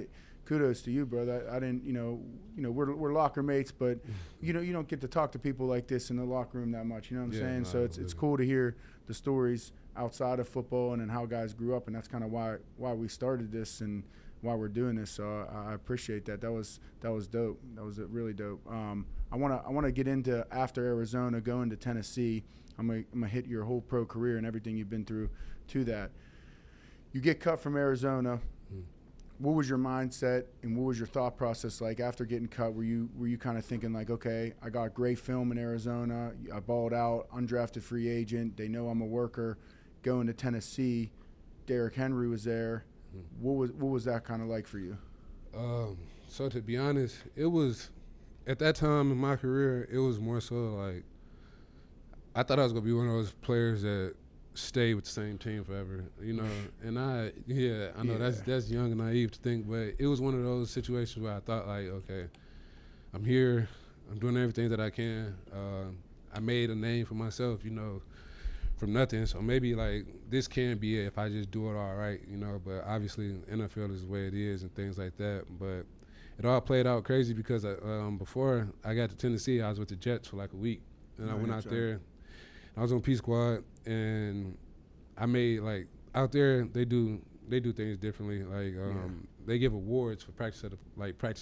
S1: kudos to you, brother. I didn't, you know, we're locker mates, but you know, you don't get to talk to people like this in the locker room that much. You know what I'm saying? So it's cool to hear the stories outside of football and then how guys grew up, and that's kind of why we started this. And while we're doing this. So I appreciate that. That was dope. That was really dope. I wanna get into after Arizona, going to Tennessee. I'm gonna hit your whole pro career and everything you've been through to that. You get cut from Arizona. What was your mindset and what was your thought process like after getting cut? Were you kind of thinking like, okay, I got great film in Arizona, I balled out, undrafted free agent, they know I'm a worker, going to Tennessee, Derrick Henry was there. What was that kind of like for you?
S2: So to be honest, it was at that time in my career, it was more so like I thought I was gonna be one of those players that stay with the same team forever, you know. And I know that's young and naive to think, but it was one of those situations where I thought like, okay, I'm here, I'm doing everything that I can. I made a name for myself, you know, from nothing. So maybe like this can be it if I just do it all right, you know. But obviously NFL is the way it is and things like that. But it all played out crazy because before I got to Tennessee, I was with the Jets for like a week, and I went out there. I was on P Squad, and I made like out there they do things differently. Like they give awards for practice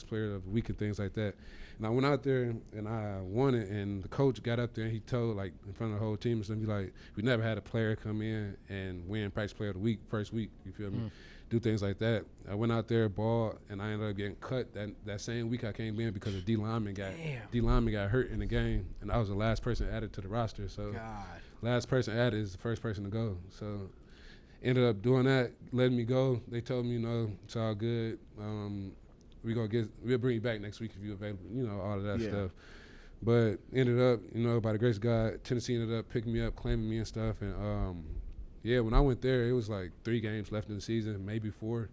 S2: player of the week and things like that. And I went out there and I won it. And the coach got up there and he told like in front of the whole team and stuff, like, we never had a player come in and win practice player of the week first week. You feel me? Do things like that. I went out there, ball, and I ended up getting cut that same week I came in because a D lineman got hurt in the game, and I was the last person added to the roster. So last person added is the first person to go. So ended up doing that, letting me go. They told me, you know, it's all good. We'll bring you back next week if you're available. You know, all of that stuff. But ended up, you know, by the grace of God, Tennessee ended up picking me up, claiming me and stuff, and when I went there, it was like 3 games left in the season, maybe 4.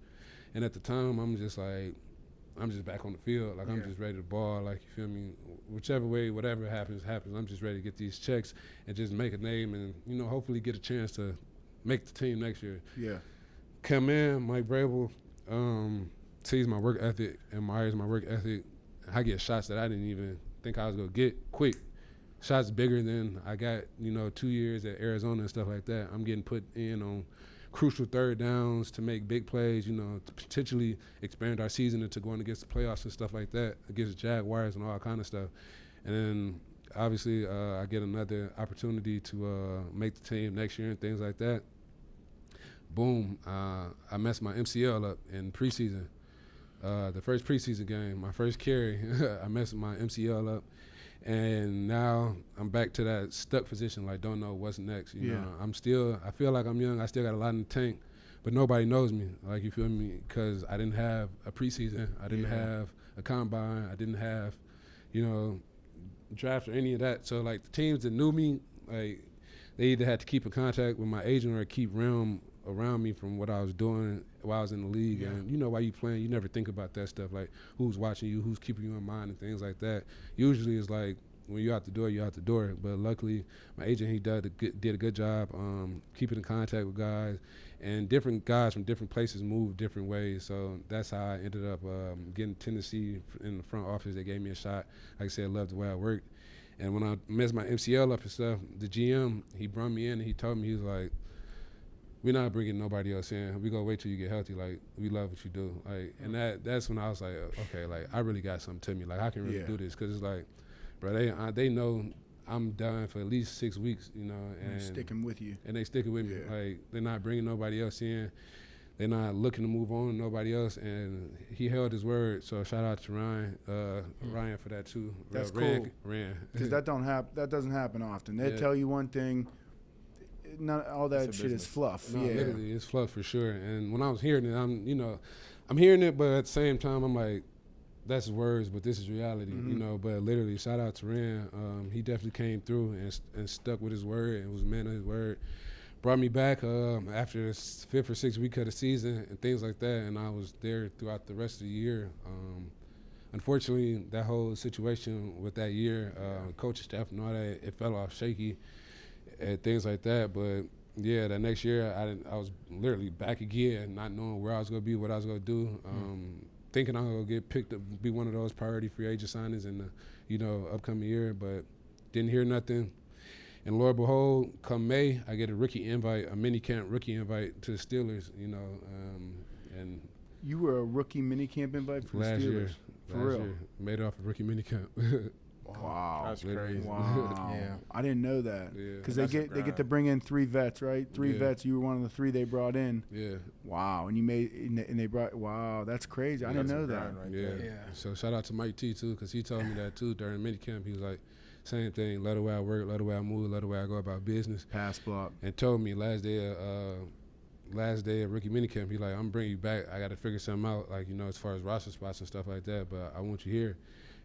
S2: And at the time, I'm just back on the field. Like, I'm just ready to ball. Like, you feel me? Whichever way, whatever happens. I'm just ready to get these checks and just make a name and, you know, hopefully get a chance to make the team next year. Yeah. Come in, Mike Vrabel sees my work ethic and admires my work ethic. I get shots that I didn't even think I was going to get quick. Shots bigger than I got, you know, 2 years at Arizona and stuff like that. I'm getting put in on crucial third downs to make big plays, you know, to potentially expand our season into going against the playoffs and stuff like that, against the Jaguars and all kind of stuff. And then obviously I get another opportunity to make the team next year and things like that. Boom, I messed my MCL up in preseason. The first preseason game, my first carry, I messed my MCL up. And now I'm back to that stuck position, like don't know what's next. You know, I feel like I'm young. I still got a lot in the tank, but nobody knows me. Like, you feel me? Because I didn't have a preseason. I didn't have a combine. I didn't have, you know, draft or any of that. So, like, the teams that knew me, like, they either had to keep in contact with my agent or keep realm around me from what I was doing while I was in the league. And, you know, while you playing, you never think about that stuff, like who's watching you, who's keeping you in mind and things like that. Usually it's like when you're out the door, you're out the door. But luckily, my agent, he did a good job keeping in contact with guys. And different guys from different places move different ways. So that's how I ended up getting Tennessee in the front office. They gave me a shot. Like I said, I loved the way I worked. And when I messed my MCL up and stuff, the GM, he brought me in and he told me, he was like, we're not bringing nobody else in. We gonna wait till you get healthy. Like, we love what you do. Like, and that's when I was like, okay, like, I really got something to me. Like, I can really do this. Because it's like, bro, they know I'm done for at least 6 weeks, you know. And
S1: sticking with you.
S2: And they sticking with me. Like, they're not bringing nobody else in. They're not looking to move on to nobody else. And he held his word. So shout out to Ryan for that too.
S1: That's cool. Because that doesn't happen often. They tell you one thing. Not all that shit is fluff.
S2: No, literally, it's fluff for sure. And when I was hearing it, I'm hearing it, but at the same time, I'm like, that's words, but this is reality, you know. But literally, shout out to Rand. He definitely came through and stuck with his word and was a man of his word. Brought me back after the 5th or 6th week of the season and things like that, and I was there throughout the rest of the year. Unfortunately, that whole situation with that year, coaching staff and all that, it fell off shaky. And things like that, but yeah, that next year I was literally back again, not knowing where I was gonna be, what I was gonna do, thinking I'm gonna get picked up, be one of those priority free agent signings in the upcoming year, but didn't hear nothing. And Lord behold, come May, I get a mini camp rookie invite to the Steelers, you know, and
S1: You were a rookie minicamp invite for
S2: last
S1: the Steelers.
S2: year.
S1: For
S2: last
S1: real.
S2: year, made it off a rookie minicamp.
S1: Wow,
S5: That's crazy.
S1: Wow,
S4: Yeah.
S1: I didn't know that.
S2: Yeah.
S1: Because
S5: That's a
S1: they get
S5: grind.
S1: to bring in 3 vets, right? 3
S2: Yeah.
S1: vets. You were one of the 3 they brought in.
S2: Yeah.
S1: Wow, and you made and they brought. Wow, that's crazy. I didn't
S5: That's a
S1: know that.
S5: grind right
S2: Yeah.
S5: there.
S4: Yeah.
S2: So shout out to Mike T too, because he told me that too during minicamp. He was like, same thing. Love the way I work, love the way I move, love the way I go about business.
S1: Pass block.
S2: And told me last day of rookie minicamp, he like, I'm bringing you back. I got to figure something out, like, you know, as far as roster spots and stuff like that. But I want you here.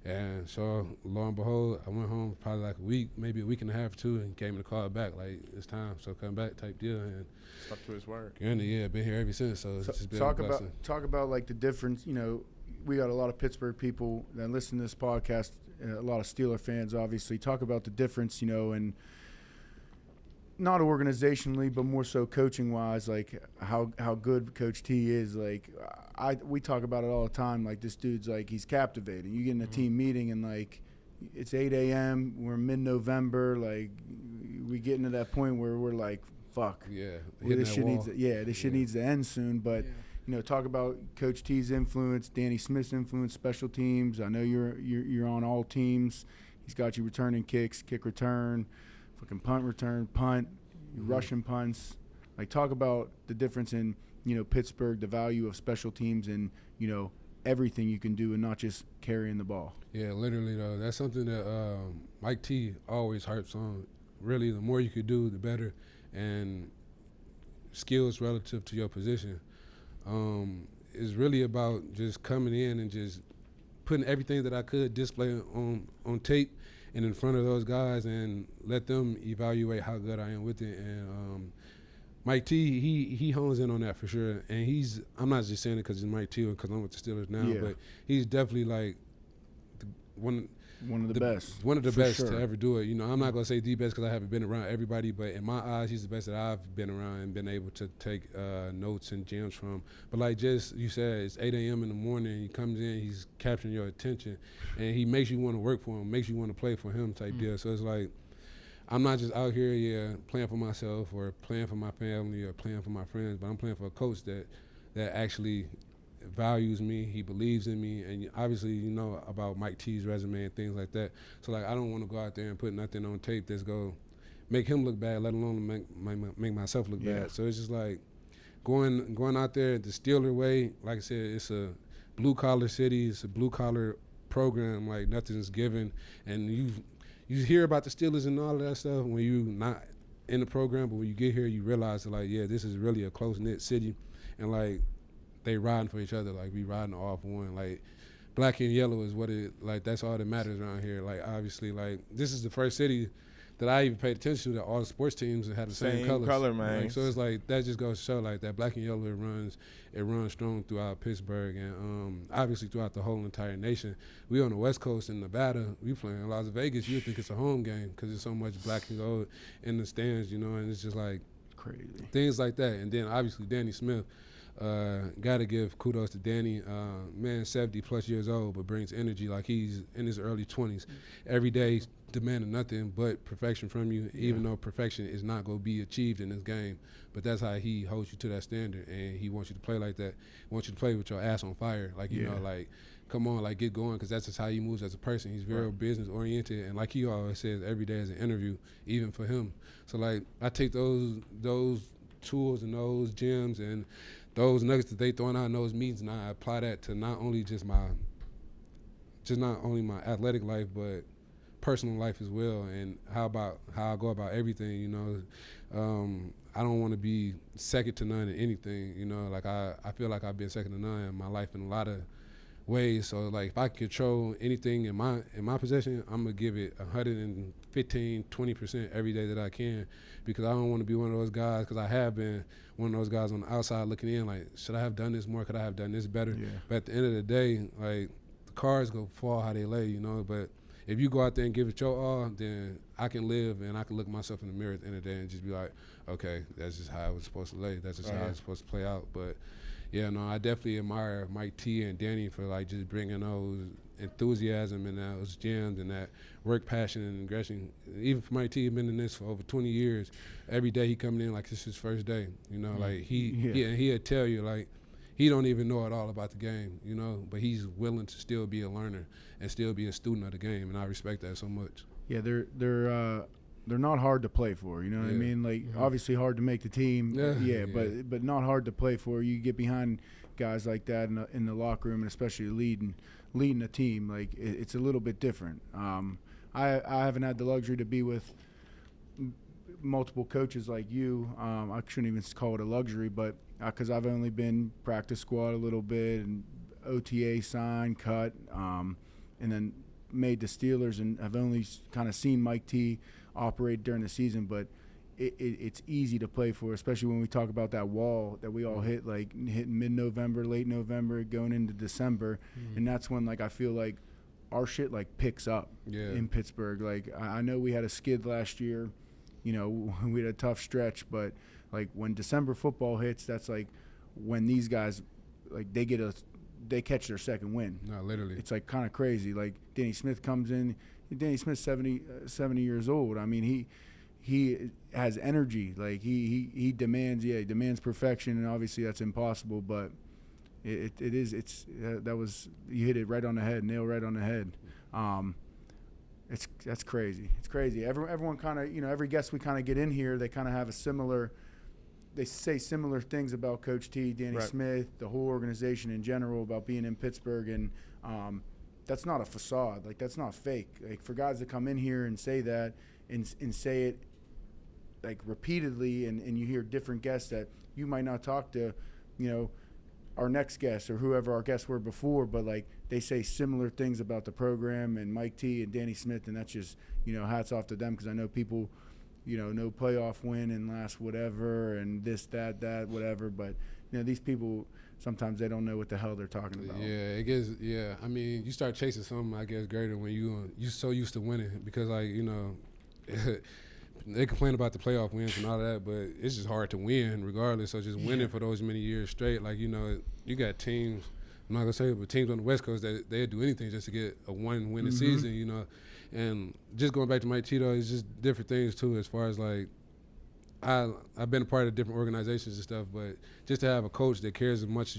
S2: And so lo and behold, I went home probably like a week, maybe a week and a half or 2, and came to call back like it's time. So come back type deal. And
S5: Stuck to his work.
S2: yeah, been here ever since. So it's just been
S1: talk
S2: a blessing.
S1: about like the difference. You know, we got a lot of Pittsburgh people that listen to this podcast. A lot of Steeler fans, obviously. Talk about the difference, you know, and not organizationally, but more so coaching wise, like how good Coach T is. Like we talk about it all the time. Like this dude's like he's captivating. You get in a team meeting and like it's 8 a.m. We're mid-November. Like we getting to that point where we're like, fuck.
S2: Yeah.
S1: Well, this shit
S2: wall.
S1: needs to end soon. But
S4: Yeah.
S1: you know, talk about Coach T's influence, Danny Smith's influence, special teams. I know you're on all teams. He's got you returning kicks, kick return, fucking punt return, punt, rushing punts. Like talk about the difference in, you know, Pittsburgh, the value of special teams, and you know everything you can do and not just carrying the ball.
S2: Yeah, literally though. That's something that Mike T always harps on. Really, the more you could do, the better. And skills relative to your position. Is really about just coming in and just putting everything that I could display on tape and in front of those guys and let them evaluate how good I am with it. And Mike T, he hones in on that for sure. And I'm not just saying it because it's Mike T or because I'm with the Steelers now,
S1: Yeah.
S2: but he's definitely like one
S1: of the best.
S2: One of the
S1: for
S2: best
S1: sure.
S2: to ever do it. You know, I'm not going to say the best because I haven't been around everybody, but in my eyes, he's the best that I've been around and been able to take notes and gems from. But like just you said, it's 8 a.m. in the morning. He comes in, he's capturing your attention, and he makes you want to work for him, makes you want to play for him type deal. So it's like I'm not just out here, playing for myself or playing for my family or playing for my friends, but I'm playing for a coach that actually values me, he believes in me, and obviously you know about Mike T's resume and things like that. So like I don't want to go out there and put nothing on tape that's go make him look bad, let alone make myself look bad. So it's just like going out there the Steeler way. Like I said, it's a blue collar city, it's a blue collar program. Like nothing's given, and you hear about the Steelers and all of that stuff when you not in the program, but when you get here, you realize that like this is really a close knit city, and like they riding for each other, like we riding all for one. Like black and yellow is what it like. That's all that matters around here. Like obviously, like this is the first city that I even paid attention to that all the sports teams had the same colors.
S5: color, man.
S2: Like, so it's like that just goes to show like that black and yellow it runs strong throughout Pittsburgh and obviously throughout the whole entire nation. We on the West Coast in Nevada, we playing Las Vegas. You think it's a home game because there's so much black and gold in the stands, you know, and it's just like
S1: Crazy.
S2: things like that. And then obviously Danny Smith. Got to give kudos to Danny. Man, 70 plus years old, but brings energy like he's in his early 20s. Every day demanding nothing but perfection from you, even though perfection is not going to be achieved in this game. But that's how he holds you to that standard, and he wants you to play like that. He wants you to play with your ass on fire. Like, you know, like, come on, like, get going, because that's just how he moves as a person. He's very business-oriented, and like he always says, every day is an interview, even for him. So, like, I take those tools and those gems and those nuggets that they throwing out in those meetings, and I apply that to not only my athletic life, but personal life as well, and how I go about everything. You know, I don't want to be second to none in anything. You know, like I feel like I've been second to none in my life in a lot of ways. So like if I control anything in my possession, I'm gonna give it 115, 20% every day that I can, because I don't want to be one of those guys, because I have been one of those guys on the outside looking in like, should I have done this more? Could I have done this better? Yeah. But at the end of the day, like the cards go fall how they lay, you know. But if you go out there and give it your all, then I can live and I can look myself in the mirror at the end of the day and just be like, okay, that's just how it was supposed to lay. That's just how it's supposed to play out. But yeah, no, I definitely admire Mike T and Danny for like just bringing those enthusiasm and those gems and that work passion and aggression. Even for Mike T, he's been in this for over 20 years. Every day he coming in like it's his first day. You know, like he'll tell you, like, he don't even know it all about the game, you know, but he's willing to still be a learner and still be a student of the game, and I respect that so much.
S1: Yeah, they're not hard to play for, you know what I mean? Like, obviously hard to make the team, but not hard to play for. You get behind guys like that in the locker room, and especially leading a team, like it's a little bit different. I haven't had the luxury to be with multiple coaches like you. I shouldn't even call it a luxury, but because I've only been practice squad a little bit and OTA sign, cut, and then made the Steelers, and I've only kind of seen Mike T operate during the season, but it's easy to play for, especially when we talk about that wall that we all hit, like hitting mid-November, late November, going into December, and that's when, like, I feel like our shit, like, picks up in Pittsburgh. Like, I know we had a skid last year, you know, we had a tough stretch, but, like, when December football hits, that's, like, when these guys, like, they catch their second win.
S2: No, literally.
S1: It's, like, kind of crazy. Like, Danny Smith comes in. Danny Smith's 70 years old. I mean, he has energy. Like, he demands perfection, and obviously that's impossible, but that was, you hit it right on the head, nail right on the head. That's crazy. It's crazy. Everyone kind of, you know, every guest we kind of get in here, they kind of have they say similar things about Coach T, Danny Smith, the whole organization in general, about being in Pittsburgh, and that's not a facade. Like, that's not fake. Like, for guys to come in here and say that and say it, like, repeatedly, and you hear different guests that you might not talk to, you know, our next guest or whoever our guests were before, but, like, they say similar things about the program and Mike T and Danny Smith, and that's just, you know, hats off to them, because I know people, you know, no playoff win in last whatever and this, that, whatever, but, you know, these people, sometimes they don't know what the hell they're talking about.
S2: Yeah, it gets, I mean, you start chasing something, I guess, greater when you're so used to winning, because, like, you know, they complain about the playoff wins and all that, but it's just hard to win regardless. So just winning for those many years straight, like, you know, you got teams, I'm not going to say it, but teams on the West Coast that they'd do anything just to get a one-winning season, you know. And just going back to Mike Tito, it's just different things, too, as far as, like, I've been a part of different organizations and stuff, but just to have a coach that cares as much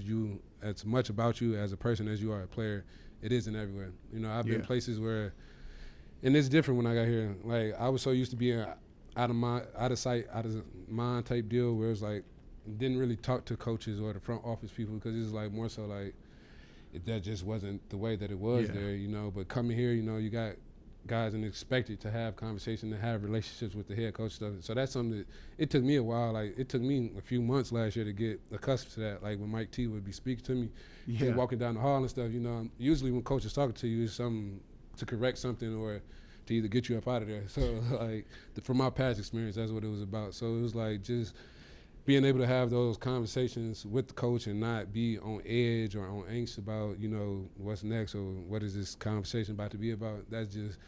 S2: about you as a person as you are a player, it isn't everywhere. You know, I've been places where, and it's different when I got here. Like, I was so used to being out of sight, out of mind type deal, where it's like, didn't really talk to coaches or the front office people, because it's like more so like that just wasn't the way that it was there, you know. But coming here, you know, you got guys and expected to have conversation, to have relationships with the head coach stuff. So that's something that it took me a while. Like, it took me a few months last year to get accustomed to that. Like, when Mike T would be speaking to me, just walking down the hall and stuff, you know, usually when coach is talking to you, it's something to correct something or to either get you up out of there. So, like, from my past experience, that's what it was about. So it was like just being able to have those conversations with the coach and not be on edge or on angst about, you know, what's next or what is this conversation about to be about. That just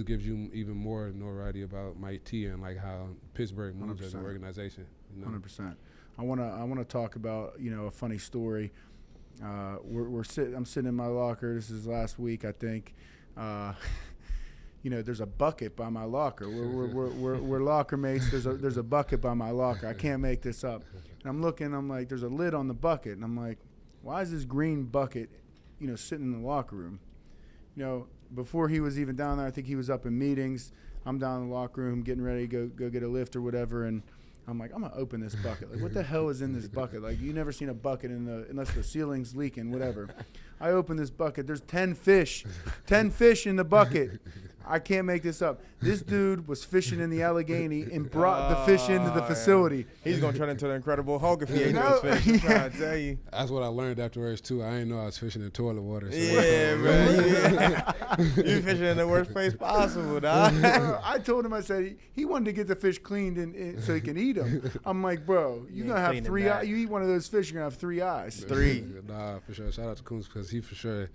S2: gives you even more notoriety about Mike T and, like, how Pittsburgh moves 100%. As an organization. You know?
S1: 100%. I wanna talk about, you know, a funny story. I'm sitting in my locker. This is last week, I think. You know, there's a bucket by my locker. We're locker mates. There's a bucket by my locker. I can't make this up. And I'm looking. I'm like, there's a lid on the bucket, and I'm like, why is this green bucket, you know, sitting in the locker room? You know, before he was even down there, I think he was up in meetings. I'm down in the locker room getting ready to go get a lift or whatever, and I'm like, I'm gonna open this bucket. Like, what the hell is in this bucket? Like, you never seen a bucket unless the ceiling's leaking, whatever. I open this bucket. There's 10 fish in the bucket. I can't make this up. This dude was fishing in the Allegheny and brought the fish into the facility.
S5: He's going to turn into the Incredible Hulk if he ate those fish. I'm trying to tell you.
S2: That's what I learned afterwards, too. I didn't know I was fishing in toilet water. So
S5: man. You fishing in the worst place possible, dog.
S1: I told him, I said, he wanted to get the fish cleaned so he can eat them. I'm like, bro, you're going to have 3 eyes. You eat one of those fish, you're going to have 3 eyes.
S5: 3.
S2: Nah, for sure. Shout out to Kuntz, because he for sure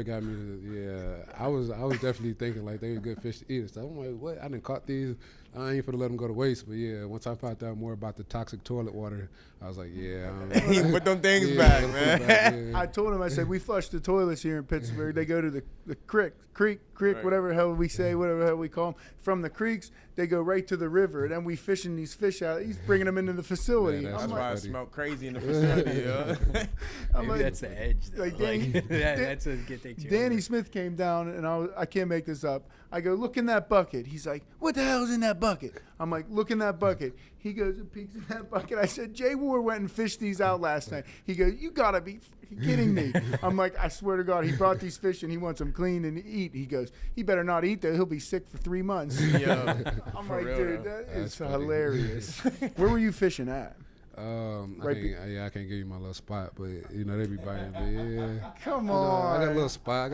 S2: got me to, I was definitely thinking, like, they were good fish to eat and stuff. I'm like, what? I done caught these. I ain't finna let them go to waste. But yeah, once I found out more about the toxic toilet water, I was like, yeah.
S5: Put them things back, man.
S1: I told him, I said, we flush the toilets here in Pittsburgh. They go to the creek,
S5: Right.
S1: whatever the hell we say, whatever the hell we call them. From the creeks, they go right to the river. And then we fishing these fish out. He's bringing them into the facility.
S2: Man,
S5: That's
S1: I'm
S5: why I
S1: like,
S5: smell crazy in the facility. Yeah.
S1: I'm
S4: Maybe
S1: like,
S4: that's the edge. Though.
S1: like,
S4: That's what takes you.
S1: Danny
S4: over.
S1: Smith came down, and I can't make this up. I go, look in that bucket. He's like, what the hell's in that bucket? I'm like, look in that bucket. He goes and peeks in that bucket. I said, Jay Ward went and fished these out last night. He goes, you gotta be kidding me. I'm like, I swear to God, he brought these fish and he wants them clean and eat. He goes, he better not eat that. He'll be sick for 3 months.
S5: Yeah.
S1: I'm
S5: For
S1: like,
S5: real,
S1: dude,
S5: though.
S1: that
S2: That's
S1: is
S2: funny.
S1: hilarious. Where were you fishing at?
S2: I can't give you my little spot, but you know they be biting. But yeah,
S1: Come
S2: I got
S1: on.
S2: a little spot.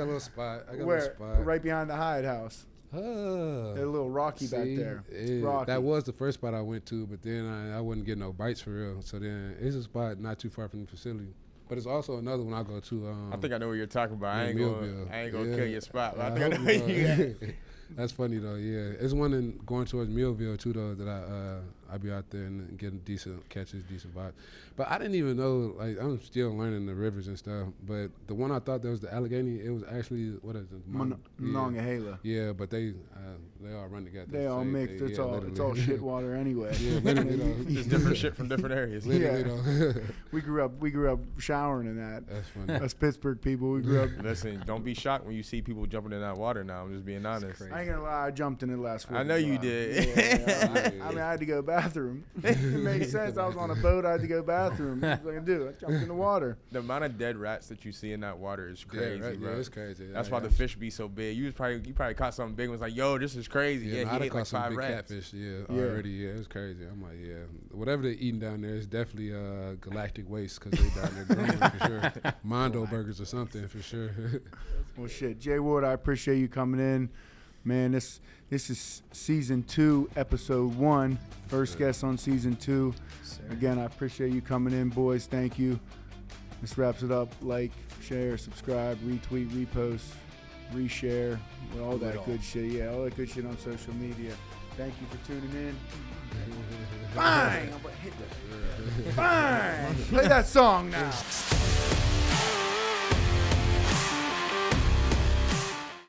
S1: Where? Right behind the Hyde House. That
S2: A
S1: little rocky back there. It's rocky.
S2: That was the first spot I went to, but then I wouldn't get no bites for real. So then it's a spot not too far from the facility. But it's also another one I go to.
S5: I think I know what you're talking about. I ain't
S2: Millville.
S5: gonna
S2: Yeah.
S5: kill your spot. But I
S2: I
S5: think I
S2: hope
S5: know
S2: you
S5: where you
S2: know.
S5: at.
S2: That's funny though. Yeah, it's one in going towards Millville too though that I be out there and getting decent catches, decent vibes. But I didn't even know. Like I'm still learning the rivers and stuff. But the one I thought that was the Allegheny, it was actually what is it?
S1: Monongahela.
S2: Yeah, but they all run together.
S1: They all mixed. It's all shit water anyway.
S2: Yeah, literally though.
S5: Just different shit from different areas.
S2: Literally
S1: Yeah.
S2: though.
S1: We grew up showering in that.
S2: That's funny.
S1: Us Pittsburgh people, we grew up.
S5: Listen, don't be shocked when you see people jumping in that water now. I'm just being honest.
S4: crazy.
S1: I ain't gonna lie, I jumped in it last week.
S5: I know you did.
S1: Yeah, I mean, I had to go bathroom. It makes sense. I was on a boat. I had to go bathroom. What was I gonna do? I jumped in the water.
S5: The amount of dead rats that you see in that water is crazy,
S2: yeah, right,
S5: bro.
S2: yeah, it's crazy.
S5: That's
S2: Yeah,
S5: why the fish be so big. You probably caught something big and was like, yo, this is crazy.
S2: Yeah,
S5: Yeah,
S2: no,
S5: he
S2: I'd
S5: ate
S2: have
S5: like
S2: caught some
S5: 5
S2: big
S5: rats.
S2: catfish. Yeah,
S1: Yeah.
S2: already. Yeah, it was crazy. I'm like, yeah, whatever they're eating down there is definitely galactic waste because they down there growing for sure. Mondo burgers or something for sure.
S1: Well, shit, Jay Ward, I appreciate you coming in, man. This is season 2, episode 1. First guest on season 2. Again, I appreciate you coming in, boys. Thank you. This wraps it up. Like, share, subscribe, retweet, repost, reshare, all that good shit. Yeah, all that good shit on social media. Thank you for tuning in. Bang! I'm gonna hit that. Bang! Play that song now.